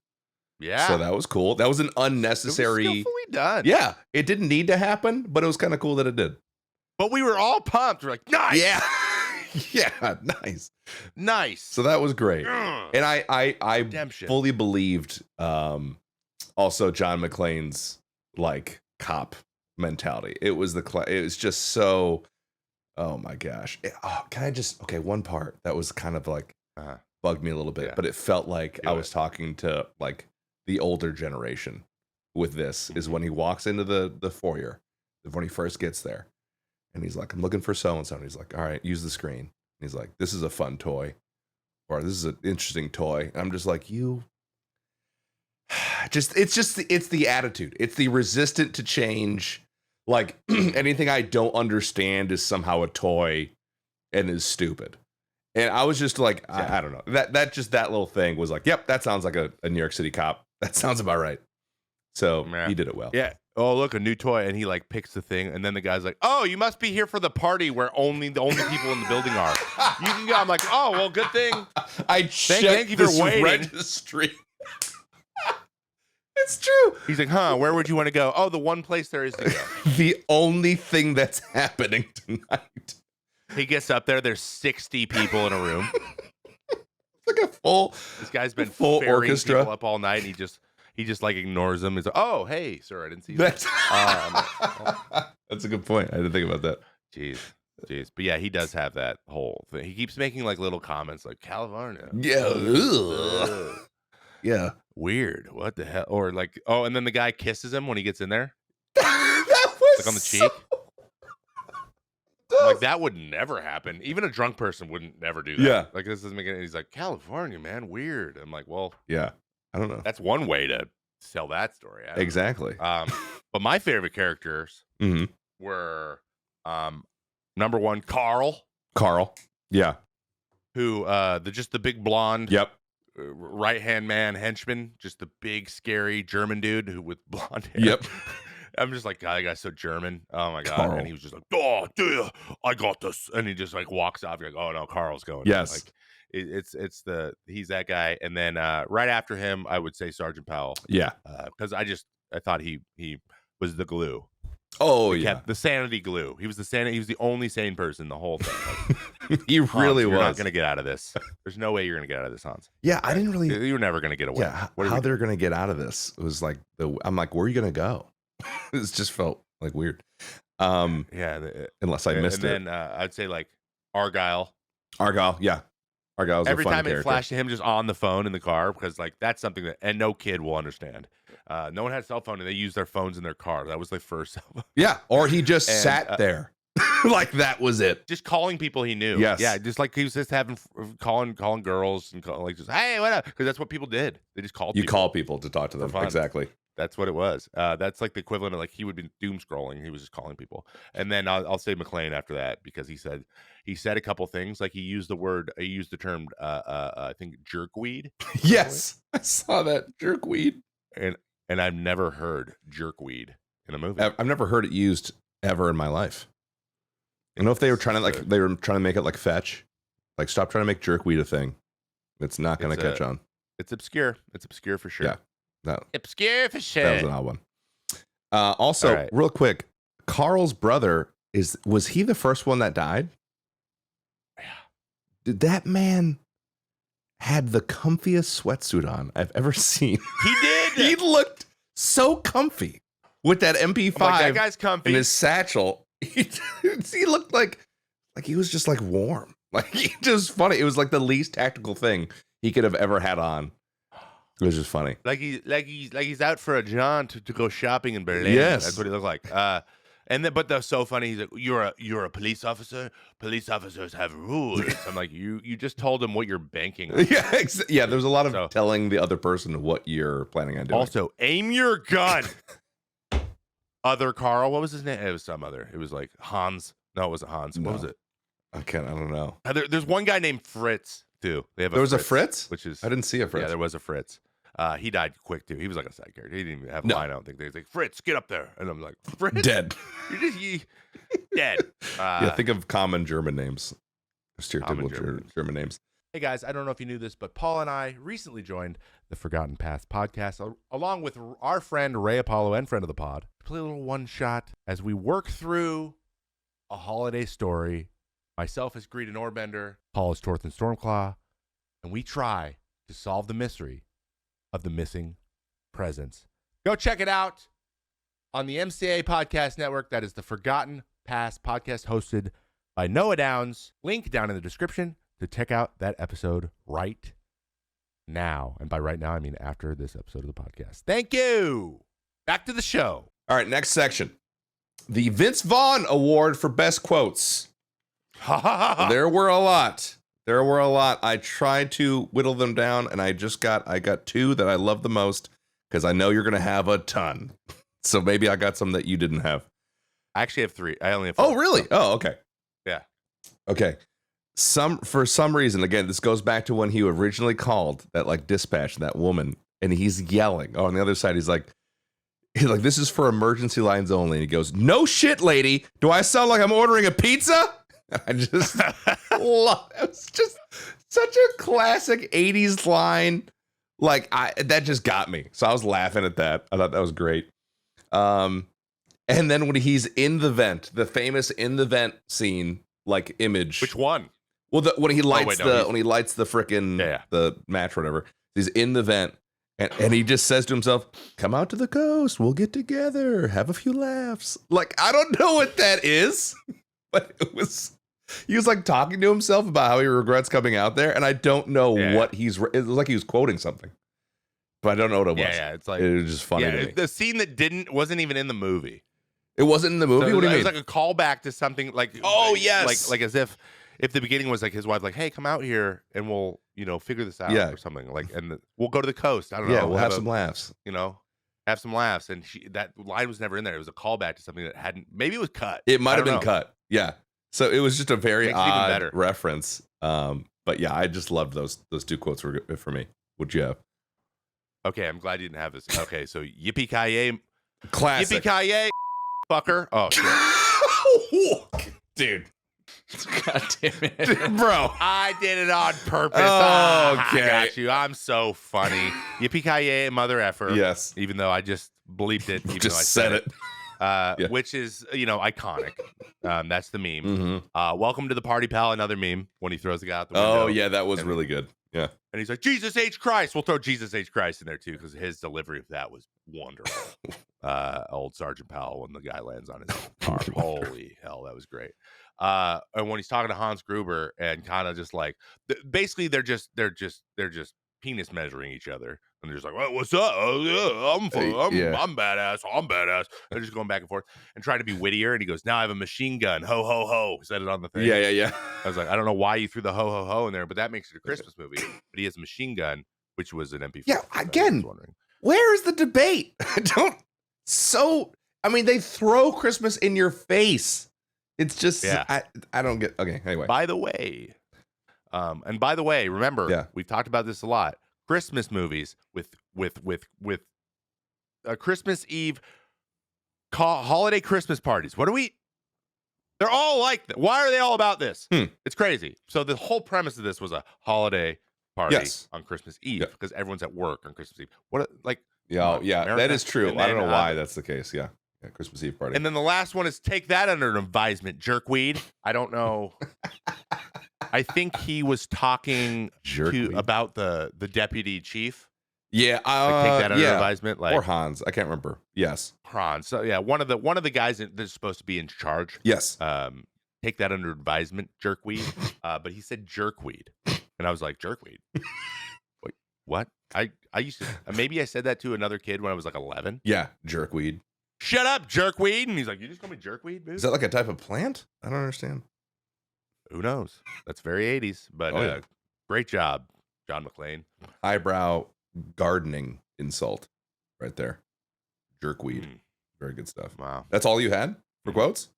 Yeah. So that was cool. That was an unnecessary. It was skillfully done. Yeah. It didn't need to happen, but it was kind of cool that it did. But we were all pumped. We're like, nice. Yeah. Yeah. Nice. Nice. So that was great. And I Redemption. fully believed also John McClane's like cop mentality. It was just so, oh my gosh. One part that was kind of like bugged me a little bit, but it felt like I was talking to like the older generation with this is when he walks into the foyer, when he first gets there. And he's like, I'm looking for so-and-so. And he's like, all right, use the screen. And he's like, this is a fun toy. Or this is an interesting toy. And I'm just like, it's the attitude. It's the resistant to change. Like anything I don't understand is somehow a toy and is stupid. And I was just like, I don't know. That little thing was like, yep, that sounds like a New York City cop. That sounds about right. So he did it well. Yeah. Oh, look, a new toy. And he like picks the thing. And then the guy's like, oh, you must be here for the party where the only people in the building are. You can go. I'm like, oh, well, good thing. Thank you for waiting. Registry. It's true. He's like, where would you want to go? Oh, the one place there is to go. The only thing that's happening tonight. He gets up there. There's 60 people in a room. It's like a full. This guy's been full orchestra people up all night, and he just like ignores them. He's like, oh, hey, sir, I didn't see you. That's a good point. I didn't think about that. Jeez. But yeah, he does have that whole thing. He keeps making like little comments like California. Yeah. Ugh. Yeah. Weird. What the hell? Or like, oh, and then the guy kisses him when he gets in there. That was like on the cheek. Like that would never happen. Even a drunk person wouldn't never do that. Yeah. Like this doesn't make any. He's like, California, man, weird. I'm like, well, yeah. I don't know. That's one way to sell that story. Exactly. But my favorite characters were number one, Carl. Yeah. Who the big blonde. Yep. Right hand man henchman, just the big scary German dude who with blonde hair. Yep. I'm just like, God, that guy's so German. Oh my God. Carl. And he was just like, oh, dude, I got this. And he just like walks off. You're like, oh no, Carl's going. Yes. Like he's that guy. And then right after him, I would say Sergeant Powell. Yeah. Because I thought he was the glue. Oh yeah. The sanity glue. He was the only sane person the whole thing. Like, he really Hans, was. You're not going to get out of this. There's no way you're going to get out of this, Hans. Yeah, I didn't really. You're never going to get away. Yeah, how they're going to get out of this? It was like I'm like, where are you going to go? It just felt like weird. Unless I missed it. And then I'd say like Argyle. Yeah. Argyle's every a fun time character. it flashed to him just on the phone in the car because like that's something that and no kid will understand. No one had a cell phone and they used their phones in their car. That was their first cell phone. Yeah, or he just sat there. Like that was it. Just calling people he knew. Yes. Yeah, just like he was just calling girls and like just hey, what up? Because that's what people did. They just called. You call people to talk to them. Exactly. That's what it was. That's like the equivalent of like he would be doom scrolling. He was just calling people. And then I'll say McClane after that because he said a couple things like he used the term I think jerkweed. Yes, I saw that jerkweed. And I've never heard jerkweed in a movie. I've never heard it used ever in my life. I don't know if they were trying to make it like fetch, like stop trying to make jerkweed a thing. It's not going to catch on. It's obscure. It's obscure for sure. Yeah. No. Obscure for sure. That was an odd one. Also, real quick, Carl's brother was he the first one that died? Yeah. Did that man had the comfiest sweatsuit on I've ever seen? He did. He looked so comfy with that MP5. Like, that guy's comfy. And his satchel. He looked like he was just like warm. Like he just funny. It was like the least tactical thing he could have ever had on. It was just funny. Like he's out for a jaunt to go shopping in Berlin. Yes, that's what he looked like. But that's so funny. He's like, "You're a police officer. Police officers have rules." I'm like, you just told him what you're banking on. Yeah. There's a lot of telling the other person what you're planning on doing. Also, aim your gun. Other Carl, what was his name? It was some other. It was like Hans No, it wasn't Hans. What was it? I don't know. There's one guy named Fritz too. There was a Fritz, which is I didn't see a Fritz. Yeah, there was a Fritz. He died quick too. He was like a side character. He didn't even have a line. I don't think. They was like, Fritz, get up there, and I'm like, Fritz, Dead. You're just dead. Yeah, think of common German names, stereotypical German names. Hey guys, I don't know if you knew this, but Paul and I recently joined the Forgotten Past podcast, along with our friend Ray Apollo and friend of the pod, to play a little one shot as we work through a holiday story. Myself as Greed and Orbender, Paul as Torth and Stormclaw, and we try to solve the mystery of the missing presents. Go check it out on the MCA Podcast Network. That is the Forgotten Past podcast hosted by Noah Downs. Link down in the description to check out that episode right now. And by right now, I mean after this episode of the podcast. Thank you. Back to the show. All right, next section. The Vince Vaughn Award for Best Quotes. There were a lot. I tried to whittle them down, and I got two that I love the most because I know you're going to have a ton. So maybe I got some that you didn't have. I actually have three. I only have four. Oh, really? Oh, okay. Yeah. Okay. For some reason, again, this goes back to when he originally called that like dispatch, that woman, and he's yelling. Oh, on the other side, he's like, this is for emergency lines only. And he goes, no shit, lady. Do I sound like I'm ordering a pizza? I just love it. Was just such a classic 80s line. Like that just got me. So I was laughing at that. I thought that was great. And then when he's in the vent, the famous in the vent scene, like image. Which one? Well, when he lights the frickin' the match or whatever, he's in the vent and he just says to himself, come out to the coast. We'll get together. Have a few laughs. Like, I don't know what that is, but he was like talking to himself about how he regrets coming out there. And I don't know what it was like he was quoting something, but I don't know what it was. Yeah. It's like, it was just funny to me. The scene that wasn't even in the movie. It wasn't in the movie? So what do you mean? It was like a callback to something like, oh, yes. Like as if the beginning was like his wife, like, hey, come out here and we'll, figure this out or something. Like, and we'll go to the coast. I don't know. Yeah, we'll have some laughs. Have some laughs. And that line was never in there. It was a callback to something that maybe it was cut. It might have been cut. Yeah. So it was just a very odd reference. But yeah, I just loved those two quotes were good for me. What'd you have? Okay, I'm glad you didn't have this. Okay, so yippee-ki-yay. Classic. Yippee-ki-yay, fucker. Oh, shit. Dude. God damn it. Bro. I did it on purpose. Okay. I got you. I'm so funny. Yippee-ki-yay, mother effer. Yes. Even though I just bleeped it. Even just though I said it. Which is, iconic. That's the meme. Mm-hmm. Welcome to the party, pal. Another meme when he throws the guy out the window. Oh, yeah, that was really good. Yeah. And he's like, Jesus H. Christ. We'll throw Jesus H. Christ in there, too, because his delivery of that was wonderful. Old Sergeant Powell when the guy lands on his car. Holy hell, that was great. And when he's talking to Hans Gruber and kind of just like, basically they're just penis measuring each other. And they're just like, well, what's up? Oh, yeah, I'm badass. I'm badass. They're just going back and forth and trying to be wittier. And he goes, now I have a machine gun. Ho, ho, ho. He said it on the thing. Yeah. I was like, I don't know why you threw the ho, ho, ho in there, but that makes it a Christmas movie. But he has a machine gun, which was an MP4. Yeah, again, where is the debate? They throw Christmas in your face. It's just, I don't get, okay, anyway. By the way, remember, we've talked about this a lot. Christmas movies with a Christmas Eve holiday Christmas parties. They're all like that. Why are they all about this? It's crazy. So the whole premise of this was a holiday party on Christmas Eve because everyone's at work on Christmas Eve. America? That is true. I don't know why that's the case. Yeah, Christmas Eve party. And then the last one is take that under advisement, jerkweed. I don't know. I think he was talking about the deputy chief. Yeah, take that under advisement, or Hans. I can't remember. Yes, Hans. So yeah, one of the guys that's supposed to be in charge. Yes. Take that under advisement, jerkweed. But he said jerkweed, and I was like, jerkweed. Wait, what? I used to maybe I said that to another kid when I was like 11. Yeah, jerkweed. Shut up, jerkweed. And he's like, you just call me jerkweed, dude? Is that like a type of plant? I don't understand. Who knows? That's very 80s, but great job, John McClane. Eyebrow gardening insult right there. Jerkweed. Very good stuff. Wow. That's all you had for quotes?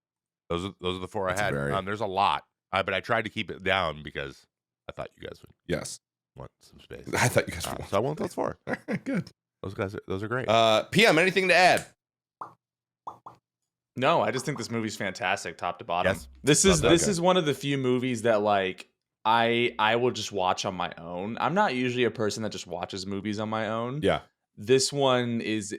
Those are the 4 That's I had. very- There's a lot, but I tried to keep it down because I thought you guys would Yes. want some space. I thought you guys would. So I went with those 4. All right, good. Those are great. PM, anything to add? No, I just think this movie's fantastic, top to bottom. Yes. This Okay. is one of the few movies that like I will just watch on my own. I'm not usually a person that just watches movies on my own. Yeah. This one is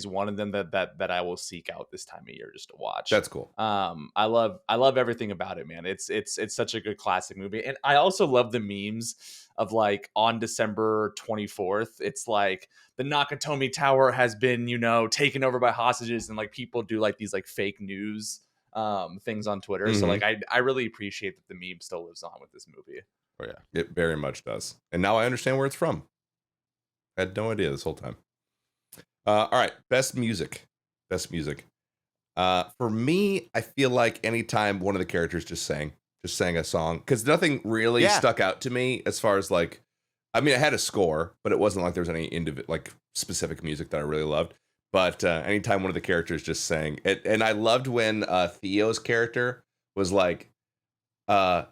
one of them that I will seek out this time of year just to watch. That's cool. I love everything about it, man. It's such a good classic movie. And I also love the memes of like on December 24th, it's like the Nakatomi Tower has been, taken over by hostages, and like people do like these like fake news things on Twitter. So like I really appreciate that the meme still lives on with this movie. Oh yeah. It very much does. And now I understand where it's from. I had no idea this whole time. All right, best music. For me, I feel like anytime one of the characters just sang a song, because nothing really stuck out to me as far as like, I mean, I had a score, but it wasn't like there was any like specific music that I really loved. But anytime one of the characters just sang it, and I loved when Theo's character was like, all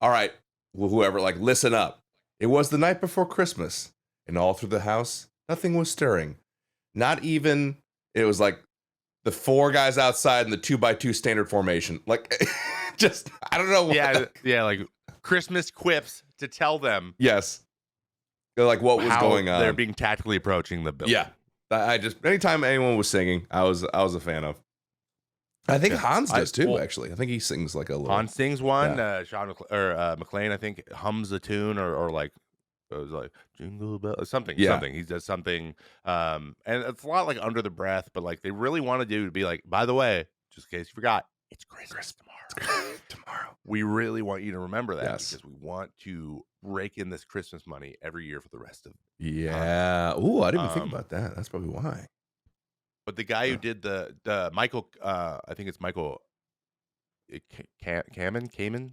right, whoever, like, listen up. It was the night before Christmas, and all through the house, nothing was stirring. Not even, it was like the 4 guys outside in the 2x2 standard formation. Like, just, I don't know. Yeah, like Christmas quips to tell them. Yes. They're like, what was going on? They're being tactically approaching the building. Yeah. I just, anytime anyone was singing, I was a fan of. I think Hans does too, actually. I think he sings like a little. Hans sings one. Sean McLean, I think, hums a tune or like, it was like Jingle Bell or something. Yeah. Something. He does something. And it's a lot like under the breath, but like they really want to do to be like, by the way, just in case you forgot, it's Christmas tomorrow. We really want you to remember that because we want to rake in this Christmas money every year for the rest of Ooh, I didn't even think about that. That's probably why. But the guy who did the Michael, I think it's Michael Kamen,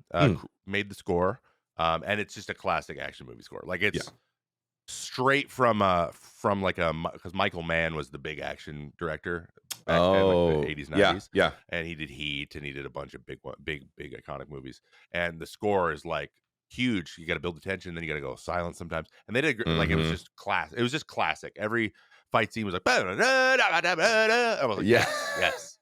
made the score. And it's just a classic action movie score. Like it's straight from like because Michael Mann was the big action director back then, like the 80s, 90s. Yeah. And he did Heat and he did a bunch of big iconic movies. And the score is like huge. You got to build the tension, then you got to go silent sometimes. And they did like it was just class. It was just classic. Every fight scene was like, I was like, yes,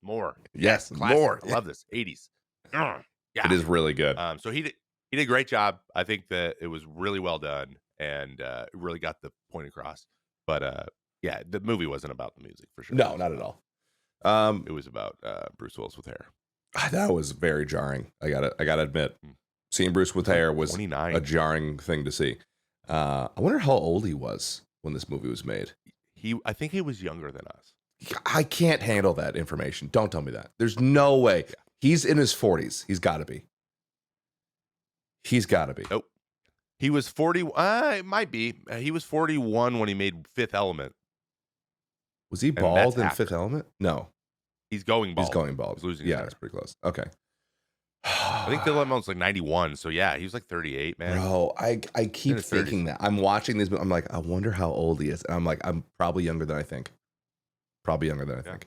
more, yes, classic. more. I love this 80s. Yeah, it is really good. So he did a great job. I think that it was really well done and really got the point across. But yeah, the movie wasn't about the music for sure. No, not at all. It was about Bruce Willis with hair. That was very jarring. I gotta admit, seeing Bruce with hair was 29. a jarring thing to see. I wonder how old he was when this movie was made. I think he was younger than us. I can't handle that information. Don't tell me that. There's no way. Yeah. He's in his 40s. He's got to be. Nope. He was 40. It might be. He was 41 when he made Fifth Element. Was he bald in Fifth Element? No. He's going bald. He's losing his hair. That's pretty close. Okay. I think Fifth Element was like 91. So yeah, he was like 38, man. Bro, I keep thinking that. I'm watching these. I'm like, I wonder how old he is. And I'm like, I'm probably younger than I think. Think.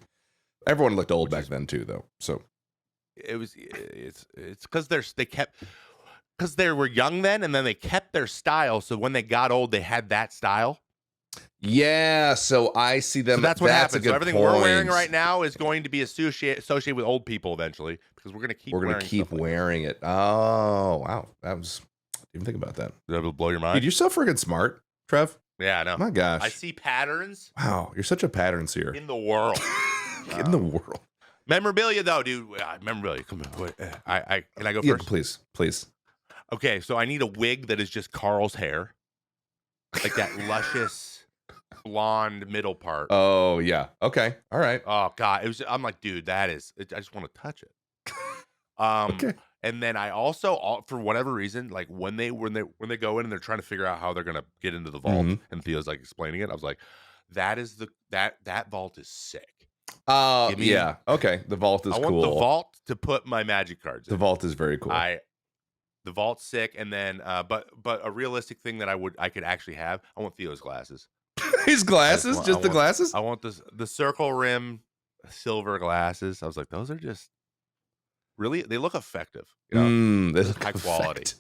Everyone looked old back then too, though. So it's because they were young then, and then they kept their style. So when they got old, they had that style. Yeah, so I see them. So that's what happens. So everything we're wearing right now is going to be associated with old people eventually, because we're going to keep wearing it. Oh wow, I didn't even think about that. That'll blow your mind. Dude, you're so freaking smart, Trev. Yeah, I know. My gosh, I see patterns. Wow, you're such a pattern seer in the world. In the world. Memorabilia, though, dude. Memorabilia. Come on. Wait, can I go first? Please. Okay, so I need a wig that is just Carl's hair, like that luscious blonde middle part. Oh yeah. Okay. All right. Oh god, I'm like, dude, I just want to touch it. Okay. And then I also, for whatever reason, like when they go in and they're trying to figure out how they're gonna get into the vault, and Theo's like explaining it, I was like, that vault is sick. Yeah. Okay. The vault is cool. I want the vault to put my magic cards in. The vault is very cool. The vault's sick, and then but a realistic thing that I could actually have. I want Theo's glasses. His glasses, the glasses. I want the circle rim silver glasses. I was like, those are just really, they look effective. You know, They look high quality. effective.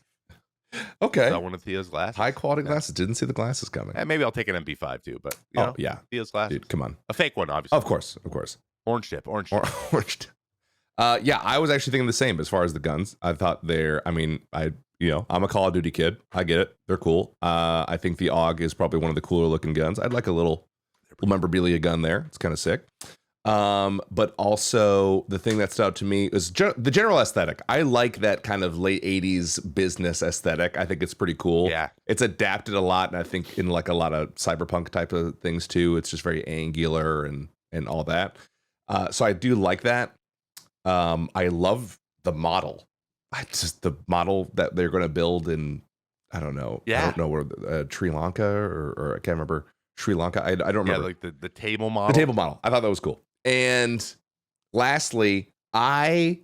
Okay. That one of Theo's glasses. High quality glasses. Didn't see the glasses coming. And maybe I'll take an MP5 too, but you know, yeah. Theo's glasses. Dude, come on. A fake one, obviously. Of course. Orange tip. Orange tip. Yeah, I was actually thinking the same as far as the guns. I thought I'm a Call of Duty kid. I get it. They're cool. I think the AUG is probably one of the cooler looking guns. I'd like a little memorabilia gun there. It's kind of sick. But also the thing that stood out to me is the general aesthetic. I like that kind of late 80s business aesthetic. I think it's pretty cool. Yeah. It's adapted a lot, and I think in like a lot of cyberpunk type of things too. It's just very angular and all that. So I do like that. I love the model. The model that they're going to build in, I don't know. Yeah. I don't know where Sri Lanka or I can't remember. Sri Lanka. I don't remember. Yeah, like the table model. The table model. I thought that was cool. And lastly, I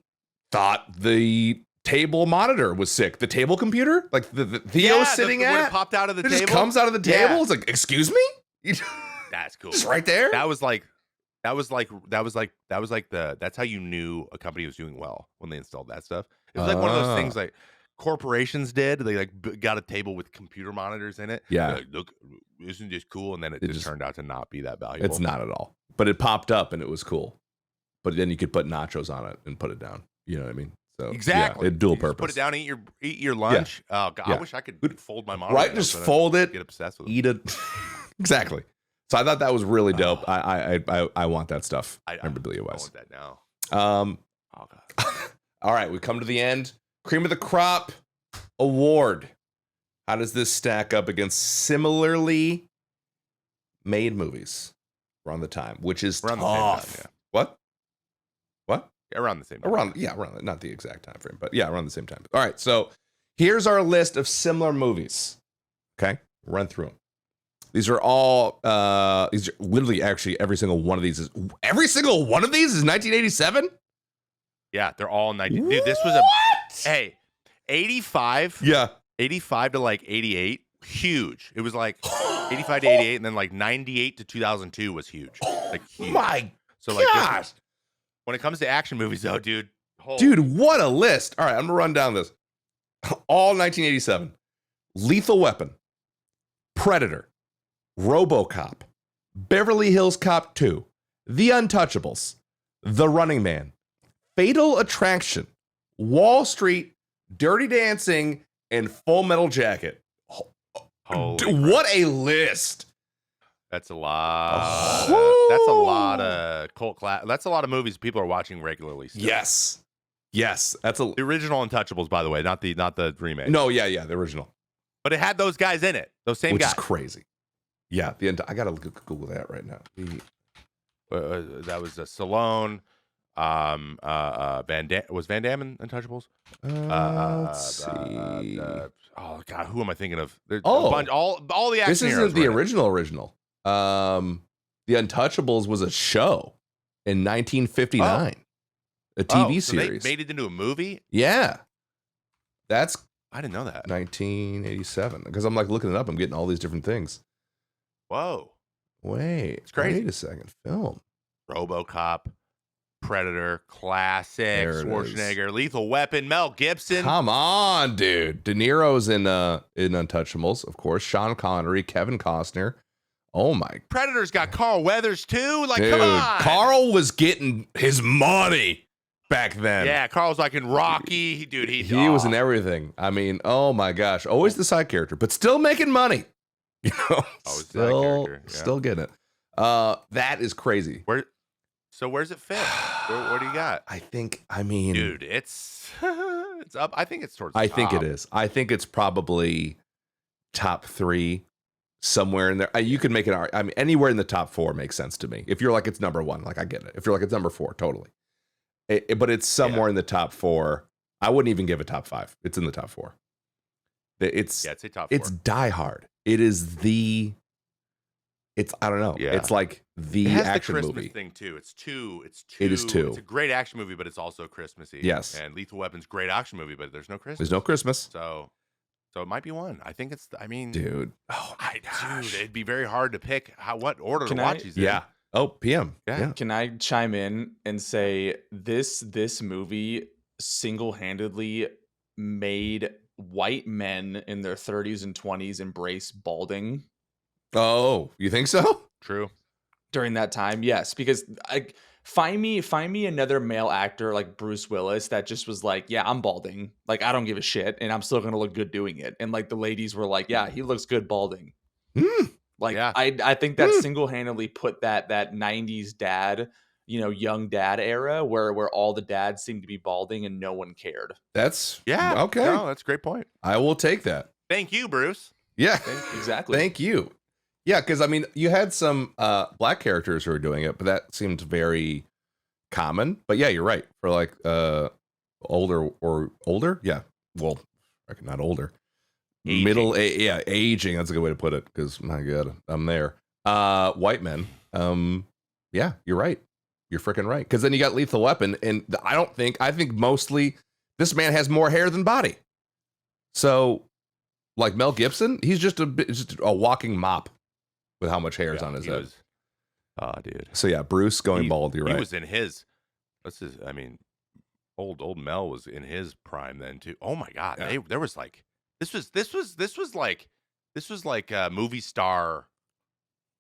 thought the table monitor was sick. The table computer, like the Theo sitting when at, it popped out of the table. It just comes out of the table. Yeah. It's like, excuse me? That's cool. Just right there. That's how you knew a company was doing well when they installed that stuff. It was like one of those things like corporations did. They like got a table with computer monitors in it. Yeah. Like, look, isn't this cool? And then it just turned out to not be that valuable. It's not at all. But it popped up and it was cool. But then you could put nachos on it and put it down. You know what I mean? So exactly. Yeah, it dual purpose. Put it down, eat your lunch. Yeah. Oh God, I wish I could fold my monitor. Right, just fold it. Get obsessed with eat it. Exactly. So I thought that was really dope. I want that stuff. Memorabilia wise. I want that now. Oh God. All right, we come to the end. Cream of the crop award. How does this stack up against similarly made movies around the time, which is around tough? The same time, yeah. What? Yeah, around the same time. Around not the exact time frame, but yeah, around the same time. All right, so here's our list of similar movies. Okay, run through them. These are all. These are literally actually every single one of these is 1987. Yeah, they're all 19. Dude, this was 85. Yeah, 85 to like 88. Huge. It was like 85 to 88, and then like 98 to 2002 was huge. Like huge. My so like gosh. When it comes to action movies, though, dude. Dude, what a list! All right, I'm gonna run down this. All 1987. Lethal Weapon, Predator, RoboCop, Beverly Hills Cop 2, The Untouchables, The Running Man, Fatal Attraction, Wall Street, Dirty Dancing, and Full Metal Jacket. What a list! That's a lot. That's a lot of cult class. That's a lot of movies people are watching regularly still. Yes. That's the original Untouchables, by the way, not the remake. No, yeah, the original. But it had those guys in it. Those same guys. Which is crazy. Yeah, I gotta Google that right now. That was Stallone. Was Van Damme in Untouchables? Let's see. Oh God, who am I thinking of? There's all the action. This isn't the original. The Untouchables was a show in 1959, a TV series. They made it into a movie. Yeah, I didn't know that. 1987. Because I'm like looking it up. I'm getting all these different things. Whoa, wait, it's crazy. Wait a second. Film. RoboCop. Predator, classic, Schwarzenegger, Lethal Weapon, Mel Gibson. Come on, dude. De Niro's in Untouchables, of course. Sean Connery, Kevin Costner. Oh my. Predator's got Carl Weathers too. Like, dude, come on. Carl was getting his money back then. Yeah, Carl's like in Rocky. Dude, he was in everything. I mean, oh my gosh. Always the side character, but still making money. You know, still getting it. That is crazy. Where's it fit? What do you got? Dude, it's up. I think it's towards the top. I think it is. I think it's probably top 3 somewhere in there. You could make it. I mean, anywhere in the top 4 makes sense to me. If you're like, it's number 1, like I get it. If you're like, it's number 4, totally. But it's somewhere in the top 4. I wouldn't even give it top 5. It's in the top 4. It's a top 4. It's Die Hard. It is the. It's I don't know. Yeah. It's like the it has action the Christmas movie thing too. It is too. It's a great action movie, but it's also Christmassy. Yes. And Lethal Weapon's great action movie, but there's no Christmas. There's no Christmas. So it might be one. I think it's. I mean, dude. Oh my gosh. Dude, it'd be very hard to pick what order to watch these in. Yeah. Oh, PM. Yeah. Can I chime in and say this movie single-handedly made white men in their 30s and 20s embrace balding. Oh, you think so? True. During that time, yes, because find me another male actor like Bruce Willis that just was like, yeah, I'm balding, like I don't give a shit, and I'm still gonna look good doing it. And like the ladies were like, yeah, he looks good balding. Like Yeah. I think that single-handedly put that 90s dad, young dad era where all the dads seemed to be balding and no one cared. That's Yeah. okay. No, that's a great point. I will take that. Thank you, Bruce. Yeah, Exactly. Thank you. Yeah, because I mean, you had some black characters who were doing it, but that seemed very common. But yeah, you're right. For like older, yeah. Well, not older, Aging. Aging. That's a good way to put it. Because my God, I'm there. White men. Yeah, you're right. You're freaking right. Because then you got Lethal Weapon, and I think mostly this man has more hair than body. So, like Mel Gibson, he's just a walking mop with how much hair is on his head. Dude. So yeah, Bruce going bald. You're right. He was in his. I mean, old Mel was in his prime then too. Oh my God, Yeah. there was like this was like movie star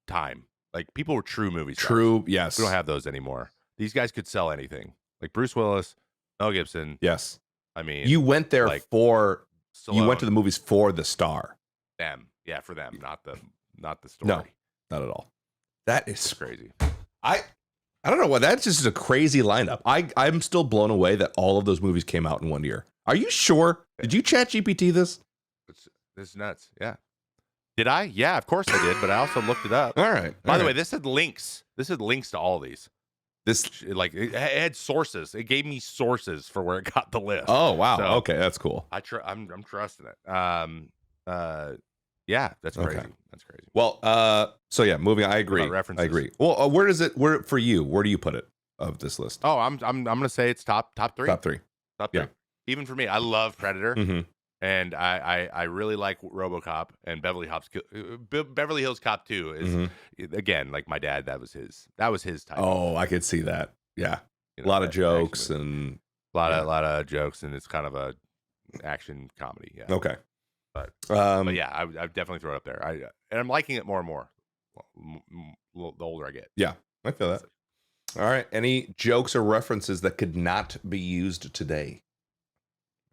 time. Like people were true movie stars. True. Yes. We don't have those anymore. These guys could sell anything. Like Bruce Willis, Mel Gibson. Yes. I mean, You went there like, for. Stallone, You went to the movies for the star. them. Yeah, for them, not the story. No, not at all. That is It's crazy. I don't know what that's just a crazy lineup. I'm still blown away that all of those movies came out in one year. Are you sure? Did you chat GPT this? It's nuts. Yeah. Did I? Yeah, of course I did, but I also looked it up. All right. By the way, this had links. This had links to all these. This like it had sources. It gave me sources for where it got the list. Oh wow. So, okay, that's cool. I'm trusting it. Yeah, that's crazy. Okay. That's crazy. Well, so yeah, moving on. I agree. References? I agree. Well, where for you? Where do you put it of this list? Oh, I'm gonna say it's top three. Top three. Top three. Yeah. Even for me, I love Predator, Mm-hmm. and I really like RoboCop and Beverly Hills Cop 2 is again like my dad. That was his type. Oh, I could see that. Yeah, You a know, lot of that jokes action and a lot of jokes, and it's kind of a action comedy. Yeah. okay. But yeah, I definitely throw it up there. And I'm liking it more and more. The older I get. Yeah, I feel that. All right. Any jokes or references that could not be used today?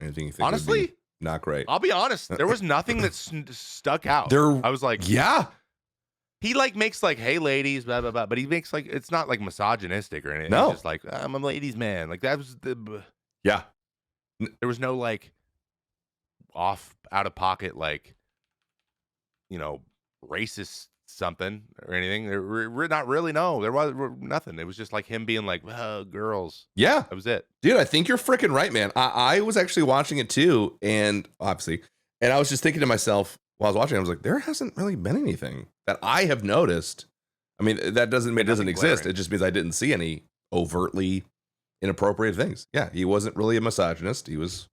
Anything you think? Honestly, would be not great. I'll be honest. There was nothing that stuck out. I was like, yeah. He like makes like, hey ladies, blah blah blah, but he makes like it's not like misogynistic or anything. No. It's just like I'm a ladies' man. Like that was Yeah. There was no like out of pocket like racist something or anything. Not really. No, there was nothing. It was just like him being like, girls. Yeah. That was it. Dude, I think you're freaking right, man. I was actually watching it too, and obviously, and I was just thinking to myself while I was watching, I was like, there hasn't really been anything that I have noticed. I mean, that doesn't mean it doesn't exist. glaring. It just means I didn't see any overtly inappropriate things. Yeah, he wasn't really a misogynist. He was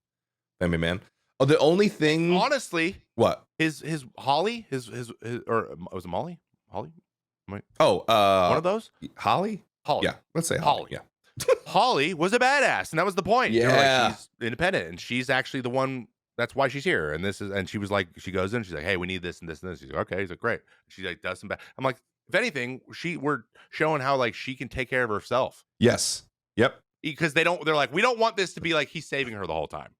family man. Oh, the only thing, Honestly, what? his Holly, his or was it Molly? Holly? Oh, One of those? Holly? Holly. Yeah, let's say Holly. Holly. Yeah. Holly was a badass, and that was the point. They were like, Yeah. she's independent, and she's actually the one. That's why she's here. And she was like, she goes in, she's like, hey, we need this and this and this. She's like, okay. He's like, great. She like does some bad. I'm like, if anything, we're showing how like she can take care of herself. Yes. Yep. Because they're like, we don't want this to be like he's saving her the whole time.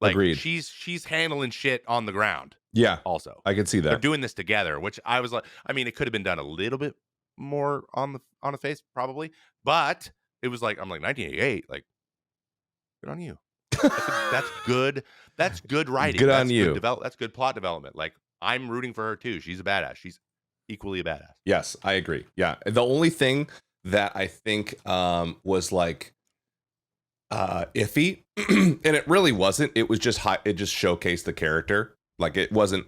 Like Agreed. she's handling shit on the ground. Yeah. Also, I could see they're that. doing this together, which I was like, I mean, it could have been done a little bit more on the face probably, but it was like, I'm like 1988, like good on you. That's good. That's good writing. Good that's on you. That's good plot development. Like I'm rooting for her too. She's a badass. She's equally a badass. Yes, I agree. Yeah. The only thing that I think was like iffy, and it really wasn't. It was just it just showcased the character. Like it wasn't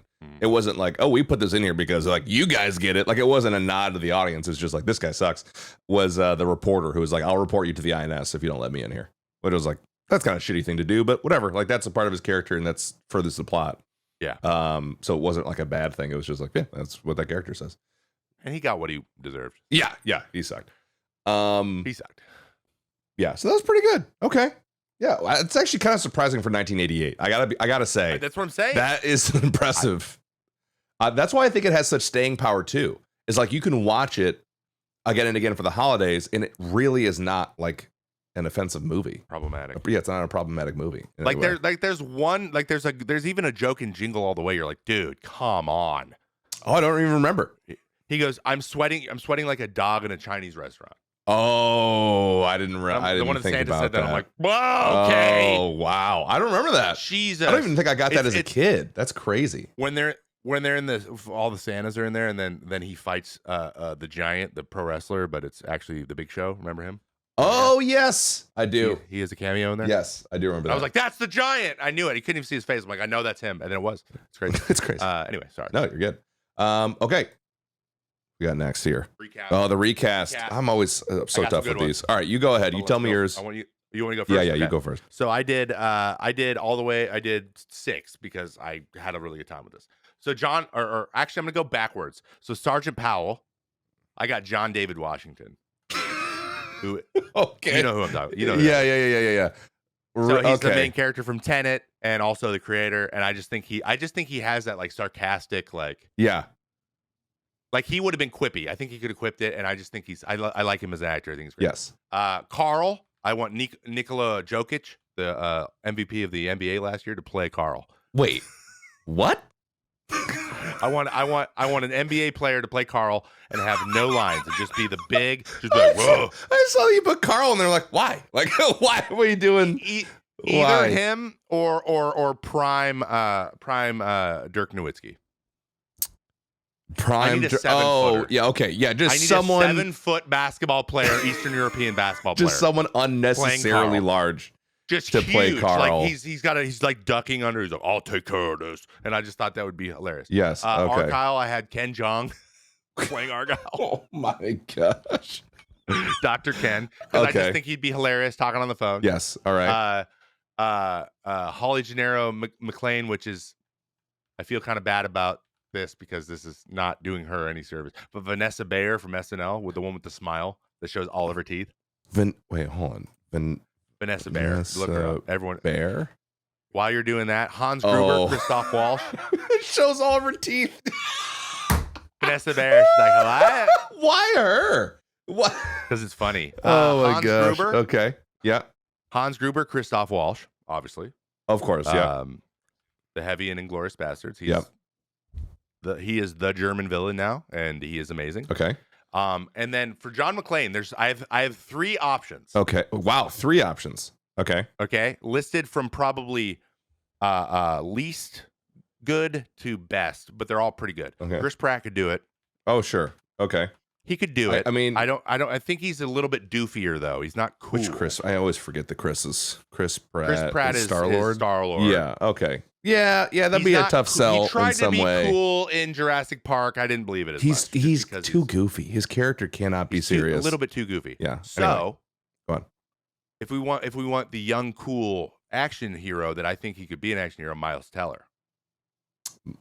like, oh, we put this in here because like you guys get it. Like it wasn't a nod to the audience. It's just like this guy sucks. Was the reporter who was like, I'll report you to the INS if you don't let me in here. But it was like, that's kind of a shitty thing to do, but whatever. Like that's a part of his character, and that's furthers the plot. Yeah. So it wasn't like a bad thing. It was just like, yeah, that's what that character says. And he got what he deserved. Yeah. He sucked. He sucked. Yeah. So that was pretty good. Okay. Yeah, it's actually kind of surprising for 1988. I gotta say, That's what I'm saying. that is impressive. That's why I think it has such staying power too. Is like you can watch it again and again for the holidays, and it really is not like an offensive movie. Problematic. Yeah, it's not a problematic movie. Like there's even a joke in Jingle All the Way. You're like, dude, come on. Oh, I don't even remember. He goes, I'm sweating like a dog in a Chinese restaurant. Oh, I didn't The one that think Santa about said that. that. I'm like, wow, okay. Oh, wow. I don't remember that. Jesus. I don't even think I got that as a kid. That's crazy. When they're in all the Santas are in there, and then he fights the giant, the pro wrestler, but it's actually the Big Show. Remember him? Oh, yes, I do. He has a cameo in there. Yes, I do remember that. I was like, that's the giant. I knew it. He couldn't even see his face. I'm like, I know that's him, and then it was. It's crazy. It's crazy. Anyway, sorry. No, you're good. Okay. We got next here. Recap. Oh, the recast. I'm always so tough with these. All right, you go ahead. You tell me yours. You want to go first? Yeah, Okay. you go first. So I did all the way. I did 6 because I had a really good time with this. So John, or actually, I'm gonna go backwards. So Sergeant Powell, I got John David Washington. Who? Okay. You know who I'm talking. You know. Yeah. So he's the main character from Tenet, and also the creator. And I just think he has that like sarcastic, like he would have been quippy. I think he could have quipped it, and I just think I like him as an actor. I think he's great. Yes. Carl, I want Nikola Jokic, the MVP of the NBA last year, to play Carl. Wait, what? I want an NBA player to play Carl and have no lines and just be the big, just be like, whoa. I saw you put Carl, and they're like, why? Like, why? What are you doing? Either him or prime Dirk Nowitzki. Prime. I need a 7-footer. Yeah, okay, yeah, just I need someone a 7-foot basketball player, Eastern European basketball player. just someone unnecessarily large. Just to huge. play Carl. Like he's like ducking under. He's like, I'll take care of this. And I just thought that would be hilarious. Yes. Okay. Argyle, I had Ken Jeong playing Argyle. Oh my gosh. Dr. Ken. Because I Okay. just think he'd be hilarious talking on the phone. Yes. All right. Holly Gennaro McLean, which is, I feel kind of bad about this because this is not doing her any service. But Vanessa Bayer from SNL, with the one with the smile that shows all of her teeth. Wait, hold on. Vanessa Bayer. Look her up. Everyone. Bear. While you're doing that, Hans Gruber, Christoph Waltz. It shows all of her teeth. Vanessa Bayer. She's like, what? Why her? What? Because it's funny. Oh my Hans gosh. Gruber, Okay. Yeah. Hans Gruber, Christoph Waltz, obviously. Of course. Yeah. The Heavy and Inglourious Bastards. He is the German villain now, and he is amazing. Okay. And then for John McClane, I have 3 options. Okay. Wow. 3 options. Okay. Okay. Listed from probably least good to best, but they're all pretty good. Okay. Chris Pratt could do it. Oh, sure. Okay. He could do it. I mean, I think he's a little bit doofier though. He's not cool. which Chris? I always forget the Chris's. Chris Pratt. Chris Pratt is Star-Lord. Star-Lord. Yeah. Okay. Yeah. That'd He's be a not tough sell He tried in some to be way. cool in Jurassic Park. I didn't believe it as much. He's too goofy. His character cannot be serious. A little bit too goofy. Yeah. So, Anyway, go on. if we want the young, cool action hero that I think he could be an action hero, Miles Teller.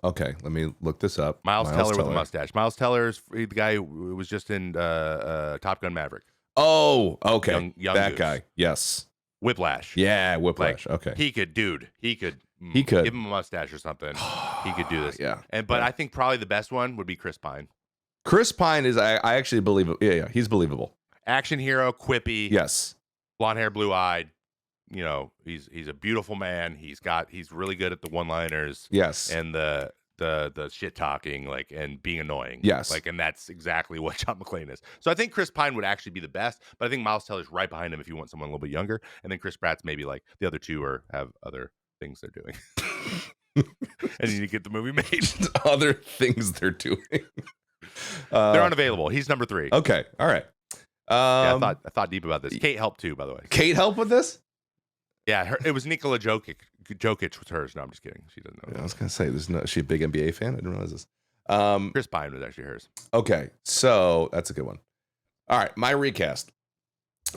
Okay, let me look this up. Miles Teller with a mustache. Miles Teller is the guy who was just in Top Gun Maverick. Oh, okay. Young that Goose. guy. Yes. Whiplash. Yeah, Whiplash. Okay. He could give him a mustache or something. He could do this. Yeah. But I think probably the best one would be Chris Pine. Chris Pine is I actually believe it. Yeah, he's believable. Action hero, quippy. Yes. Blonde hair, blue eyed. You know, he's a beautiful man. He's really good at the one-liners. Yes. And the shit talking, like, and being annoying. Yes. Like, and that's exactly what John McClane is. So I think Chris Pine would actually be the best, but I think Miles Teller's right behind him if you want someone a little bit younger. And then Chris Pratt's maybe like the other two have other things they're doing. And you need to get the movie made. Other things they're doing. They're unavailable. He's number 3. Okay. All right. Yeah, I thought deep about this. Kate helped too, by the way. Kate helped with this? Yeah, it was Nikola Jokic. Jokic was hers. No, I'm just kidding. She doesn't know. Yeah, I was gonna say, is she a big NBA fan? I didn't realize this. Chris Pine was actually hers. Okay, so that's a good one. All right, my recast.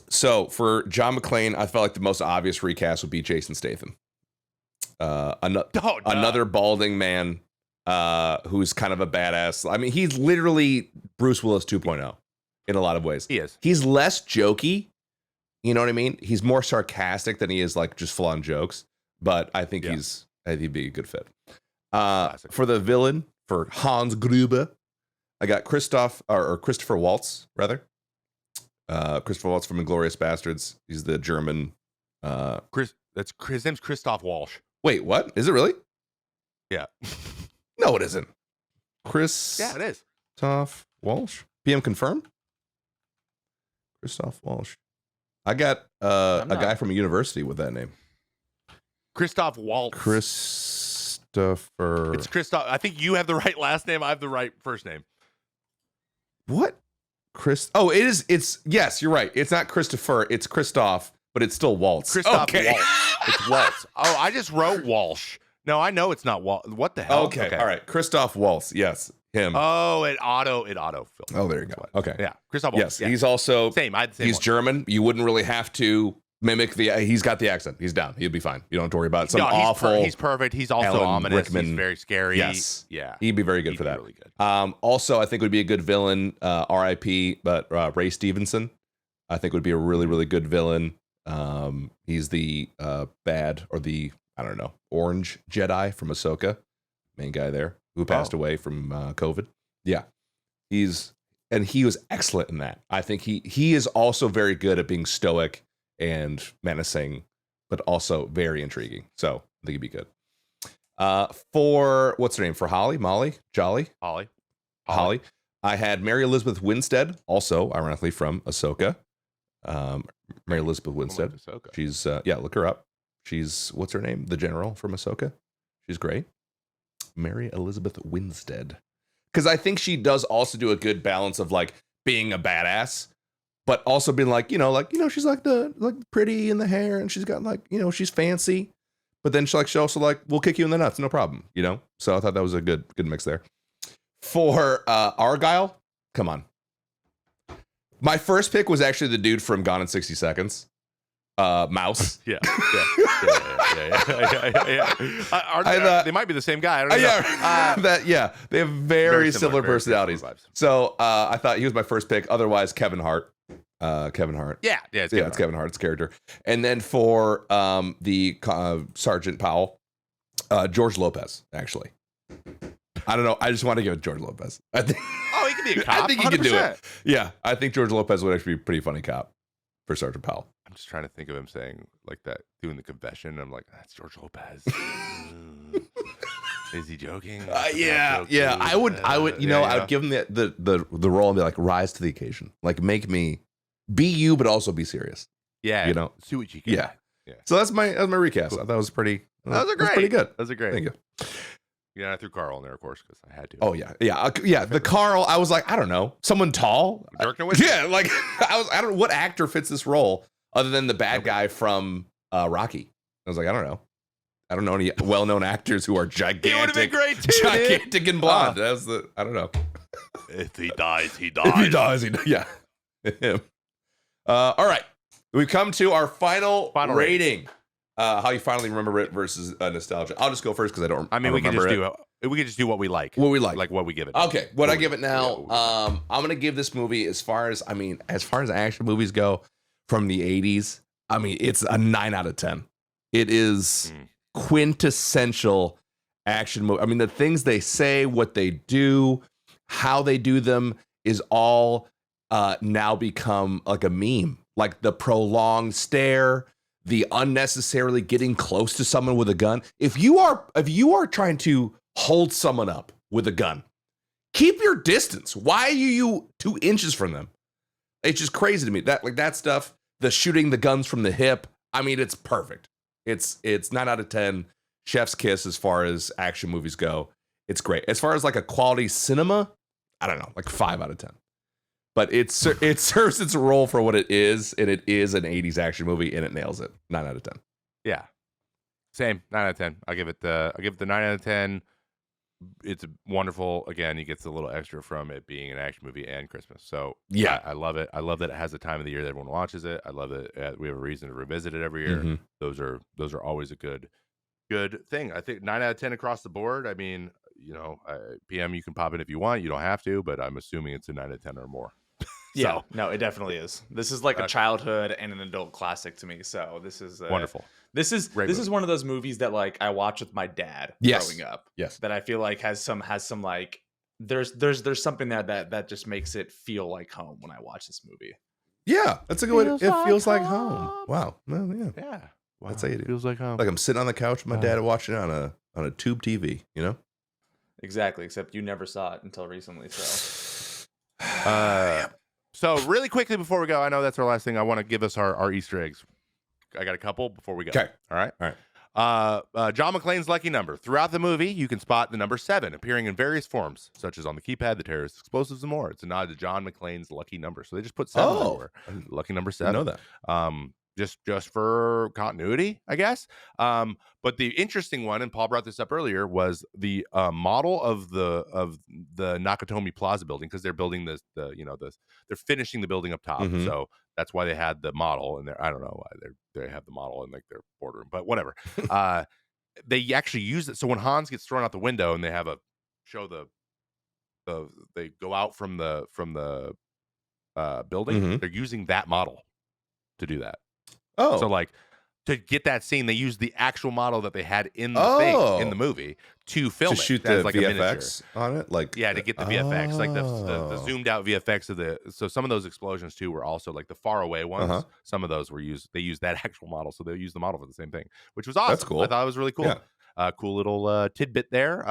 So for John McClane, I felt like the most obvious recast would be Jason Statham. Another balding man who's kind of a badass. I mean, he's literally Bruce Willis 2.0 in a lot of ways. He is. He's less jokey You know what I mean? He's more sarcastic than he is like just full on jokes. But I think I think he'd be a good fit. For the villain, for Hans Gruber, I got Christopher Waltz, rather. Christopher Waltz from Inglourious Bastards. He's the German. His name's Christoph Walsh. Wait, what? Is it really? Yeah. No, it isn't. Yeah, it is. Christoph Walsh. PM confirmed. Christoph Walsh. I got a guy from a university with that name. Christoph Waltz. Christopher. It's Christoph. I think you have the right last name. I have the right first name. What? Oh, it is. It's yes, you're right. It's not Christopher. It's Christoph, but it's still Waltz. Christoph Waltz. It's Waltz. Oh, I just wrote Walsh. No, I know it's not Waltz. What the hell? Okay. All right. Christoph Waltz. Yes. Him. Oh, it auto filled. Oh, there you go. Okay. Yeah. Christoph Waltz. Yes. He's also same. He's German. You wouldn't really have to mimic he's got the accent. He's down. He'll be fine. You don't have to worry about awful. He's perfect. He's also Alan ominous. Rickman. He's very scary. Yes. Yeah. He'd be very good for that. Really good. Also, I think would be a good villain. R.I.P. But Ray Stevenson, I think would be a really, really good villain. He's the bad or the orange Jedi from Ahsoka, main guy there who passed away from COVID. Yeah, he was excellent in that. I think he is also very good at being stoic and menacing, but also very intriguing. So I think he'd be good. For what's her name? For Molly, Holly. I had Mary Elizabeth Winstead, also ironically from Ahsoka. Mary Elizabeth Winstead. She's look her up. She's what's her name? The general from Ahsoka. She's great. Mary Elizabeth Winstead. Because I think she does also do a good balance of like being a badass, but also being like, she's like the pretty in the hair and she's got like, she's fancy. But then she also like, we'll kick you in the nuts, no problem, So I thought that was a good mix there. For Argyle, come on. My first pick was actually the dude from Gone in 60 Seconds. Mouse. Yeah. They might be the same guy. I don't know. They have very similar personalities. So I thought he was my first pick. Otherwise, Kevin Hart. Yeah, it's Kevin Hart's character. And then for the Sergeant Powell, George Lopez. Actually, I don't know. I just want to give it George Lopez. He could be a cop. I think he could do it. Yeah, I think George Lopez would actually be a pretty funny cop for Sergeant Powell. I'm just trying to think of him saying like that, doing the confession. I'm like, that's George Lopez. Is he joking? Yeah. I would. I would give him the role and be like, rise to the occasion. Like, make me be you, but also be serious. Yeah. See what you can. Yeah. So that's my recast. I thought it was pretty. That was pretty good. That was great. Thank you. Yeah, I threw Carl in there, of course, because I had to. Oh yeah. The Carl. I was like, I don't know, someone tall. Dirknowitz? Yeah, like I don't know what actor fits this role other than the bad guy from Rocky. I was like, I don't know any well-known actors who are gigantic. He would have been great too, gigantic and blonde. That's I don't know. If he dies, he dies. If he dies, he dies. Yeah. Him. All right, we've come to our final rating. How you finally remember it versus nostalgia. I'll just go first because I don't. We can just do what we like. What we like what we give it. Okay, what I give it now. I'm gonna give this movie as far as action movies go from the 80s. It's a 9 out of 10. It is quintessential action movie. The things they say, what they do, how they do them is all now become like a meme. Like the prolonged stare, the unnecessarily getting close to someone with a gun. If you are trying to hold someone up with a gun, keep your distance. Why are you 2 inches from them? It's just crazy to me. That stuff, the shooting the guns from the hip. It's perfect. It's 9 out of 10. Chef's kiss as far as action movies go. It's great. As far as like a quality cinema, I don't know, like 5 out of 10. But it serves its role for what it is, and it is an 80s action movie, and it nails it. 9 out of 10. Yeah, same 9 out of 10. I give it the 9 out of 10. It's wonderful. Again, he gets a little extra from it being an action movie and Christmas. So yeah, I love it. I love that it has the time of the year that everyone watches it. I love that we have a reason to revisit it every year. Mm-hmm. Those are always a good thing. I think 9 out of 10 across the board. PM, you can pop it if you want. You don't have to, but I'm assuming it's a 9 out of 10 or more. Yeah, So no, it definitely is. This is like a childhood and an adult classic to me. So this is wonderful. This is Great this movie. is one of those movies that like I watched with my dad Yes. growing up. Yes. That I feel like has some like there's something that just makes it feel like home when I watch this movie. Yeah, that's a good way. It feels like home. Wow. Well, yeah. Yeah. Wow. That's how you do. Feels like home. Like I'm sitting on the couch with my dad watching it on a tube TV, you know? Exactly, except you never saw it until recently. So So really quickly before we go, I know that's our last thing. I want to give us our Easter eggs. I got a couple before we go. Okay. All right. All right. John McClane's lucky number. Throughout the movie, you can spot the number 7 appearing in various forms, such as on the keypad, the terrorist explosives, and more. It's a nod to John McClane's lucky number. So they just put 7 everywhere. Lucky number 7. I know that. Just for continuity, I guess. But the interesting one, and Paul brought this up earlier, was the model of the Nakatomi Plaza building, because they're building they're finishing the building up top. Mhm. So that's why they had the model in there. I don't know why they have the model in like their boardroom, but whatever. They actually use it. So when Hans gets thrown out the window and they have they go out from the building, Mhm. they're using that model to do that. Oh. So like to get that scene, they used the actual model that they had in the thing in the movie to film to it shoot as the like a miniature. VFX on it, like Yeah, to get the VFX, like the Oh. zoomed out VFX of the. So some of those explosions too were also like the far away ones. Uh-huh. Some of those were used. They used that actual model, so they used the model for the same thing, which was awesome. That's cool. I thought it was really cool. Yeah. Cool little tidbit there.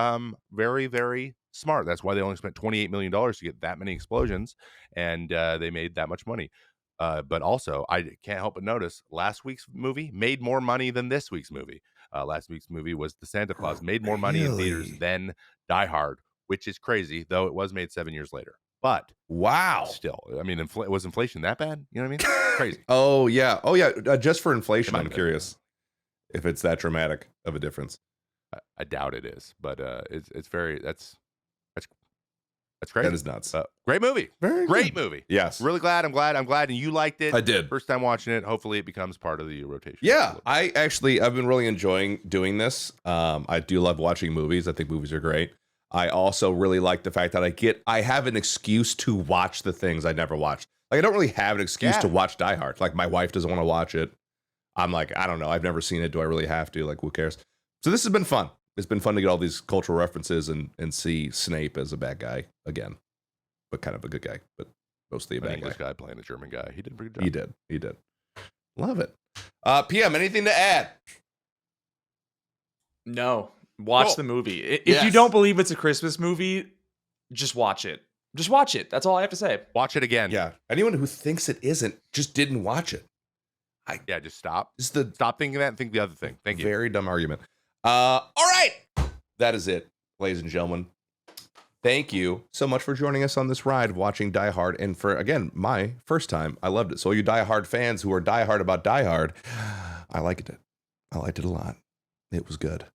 Very very smart. That's why they only spent $28 million to get that many explosions, and they made that much money. But also, I can't help but notice last week's movie made more money than this week's movie. Last week's movie was The Santa Claus, made more money in theaters than Die Hard, which is crazy, though it was made 7 years later. But wow, still, I mean, was inflation that bad? You know what I mean? Crazy. Oh yeah. Just for inflation, I'm curious if it's that dramatic of a difference. I doubt it is, but it's very that's great. That is nuts. Great movie. Very great good. movie. Yes. Really glad. I'm glad, and you liked it. I did. First time watching it. Hopefully, it becomes part of the rotation. Yeah, I've been really enjoying doing this. I do love watching movies. I think movies are great. I also really like the fact that I have an excuse to watch the things I never watched. Like I don't really have an excuse to watch Die Hard. Like my wife doesn't want to watch it. I'm like, I don't know. I've never seen it. Do I really have to? Like, who cares? So this has been fun. It's been fun to get all these cultural references and see Snape as a bad guy again, but kind of a good guy, but mostly a bad English guy playing a German guy. He did a pretty good job. He did. Love it. PM, anything to add? No. Watch Cool. the movie. If you don't believe it's a Christmas movie, just watch it. Just watch it. That's all I have to say. Watch it again. Yeah. Anyone who thinks it isn't just didn't watch it. Just stop. It's Stop thinking that and think the other thing. Thank you. Very dumb argument. All right. That is it, ladies and gentlemen. Thank you so much for joining us on this ride watching Die Hard. And for, again, my first time, I loved it. So you Die Hard fans who are Die Hard about Die Hard, I liked it. I liked it a lot. It was good.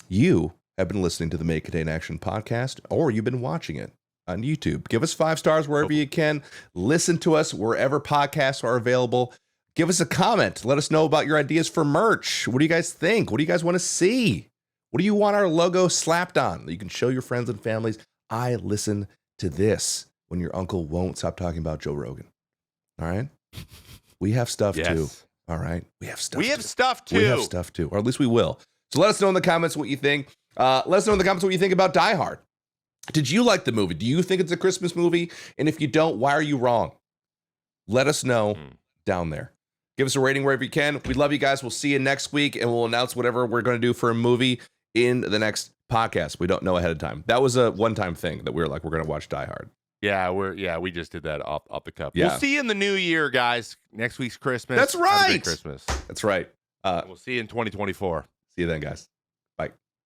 You have been listening to the Make It in Action podcast, or you've been watching it on YouTube. Give us 5 stars wherever you can. Listen to us wherever podcasts are available. Give us a comment. Let us know about your ideas for merch. What do you guys think? What do you guys want to see? What do you want our logo slapped on? You can show your friends and families. I listen to this when your uncle won't stop talking about Joe Rogan. All right? We have stuff too. All right? We have stuff. We have stuff too. We have stuff too. Or at least we will. So let us know in the comments what you think. Let us know in the comments what you think about Die Hard. Did you like the movie? Do you think it's a Christmas movie? And if you don't, why are you wrong? Let us know down there. Give us a rating wherever you can. We love you guys. We'll see you next week, and we'll announce whatever we're going to do for a movie in the next podcast. We don't know ahead of time. That was a one-time thing that we were like, we're going to watch Die Hard. Yeah, we just did that off the cuff. Yeah. We'll see you in the new year, guys. Next week's Christmas. That's right. Have a great Christmas. That's right. We'll see you in 2024. See you then, guys.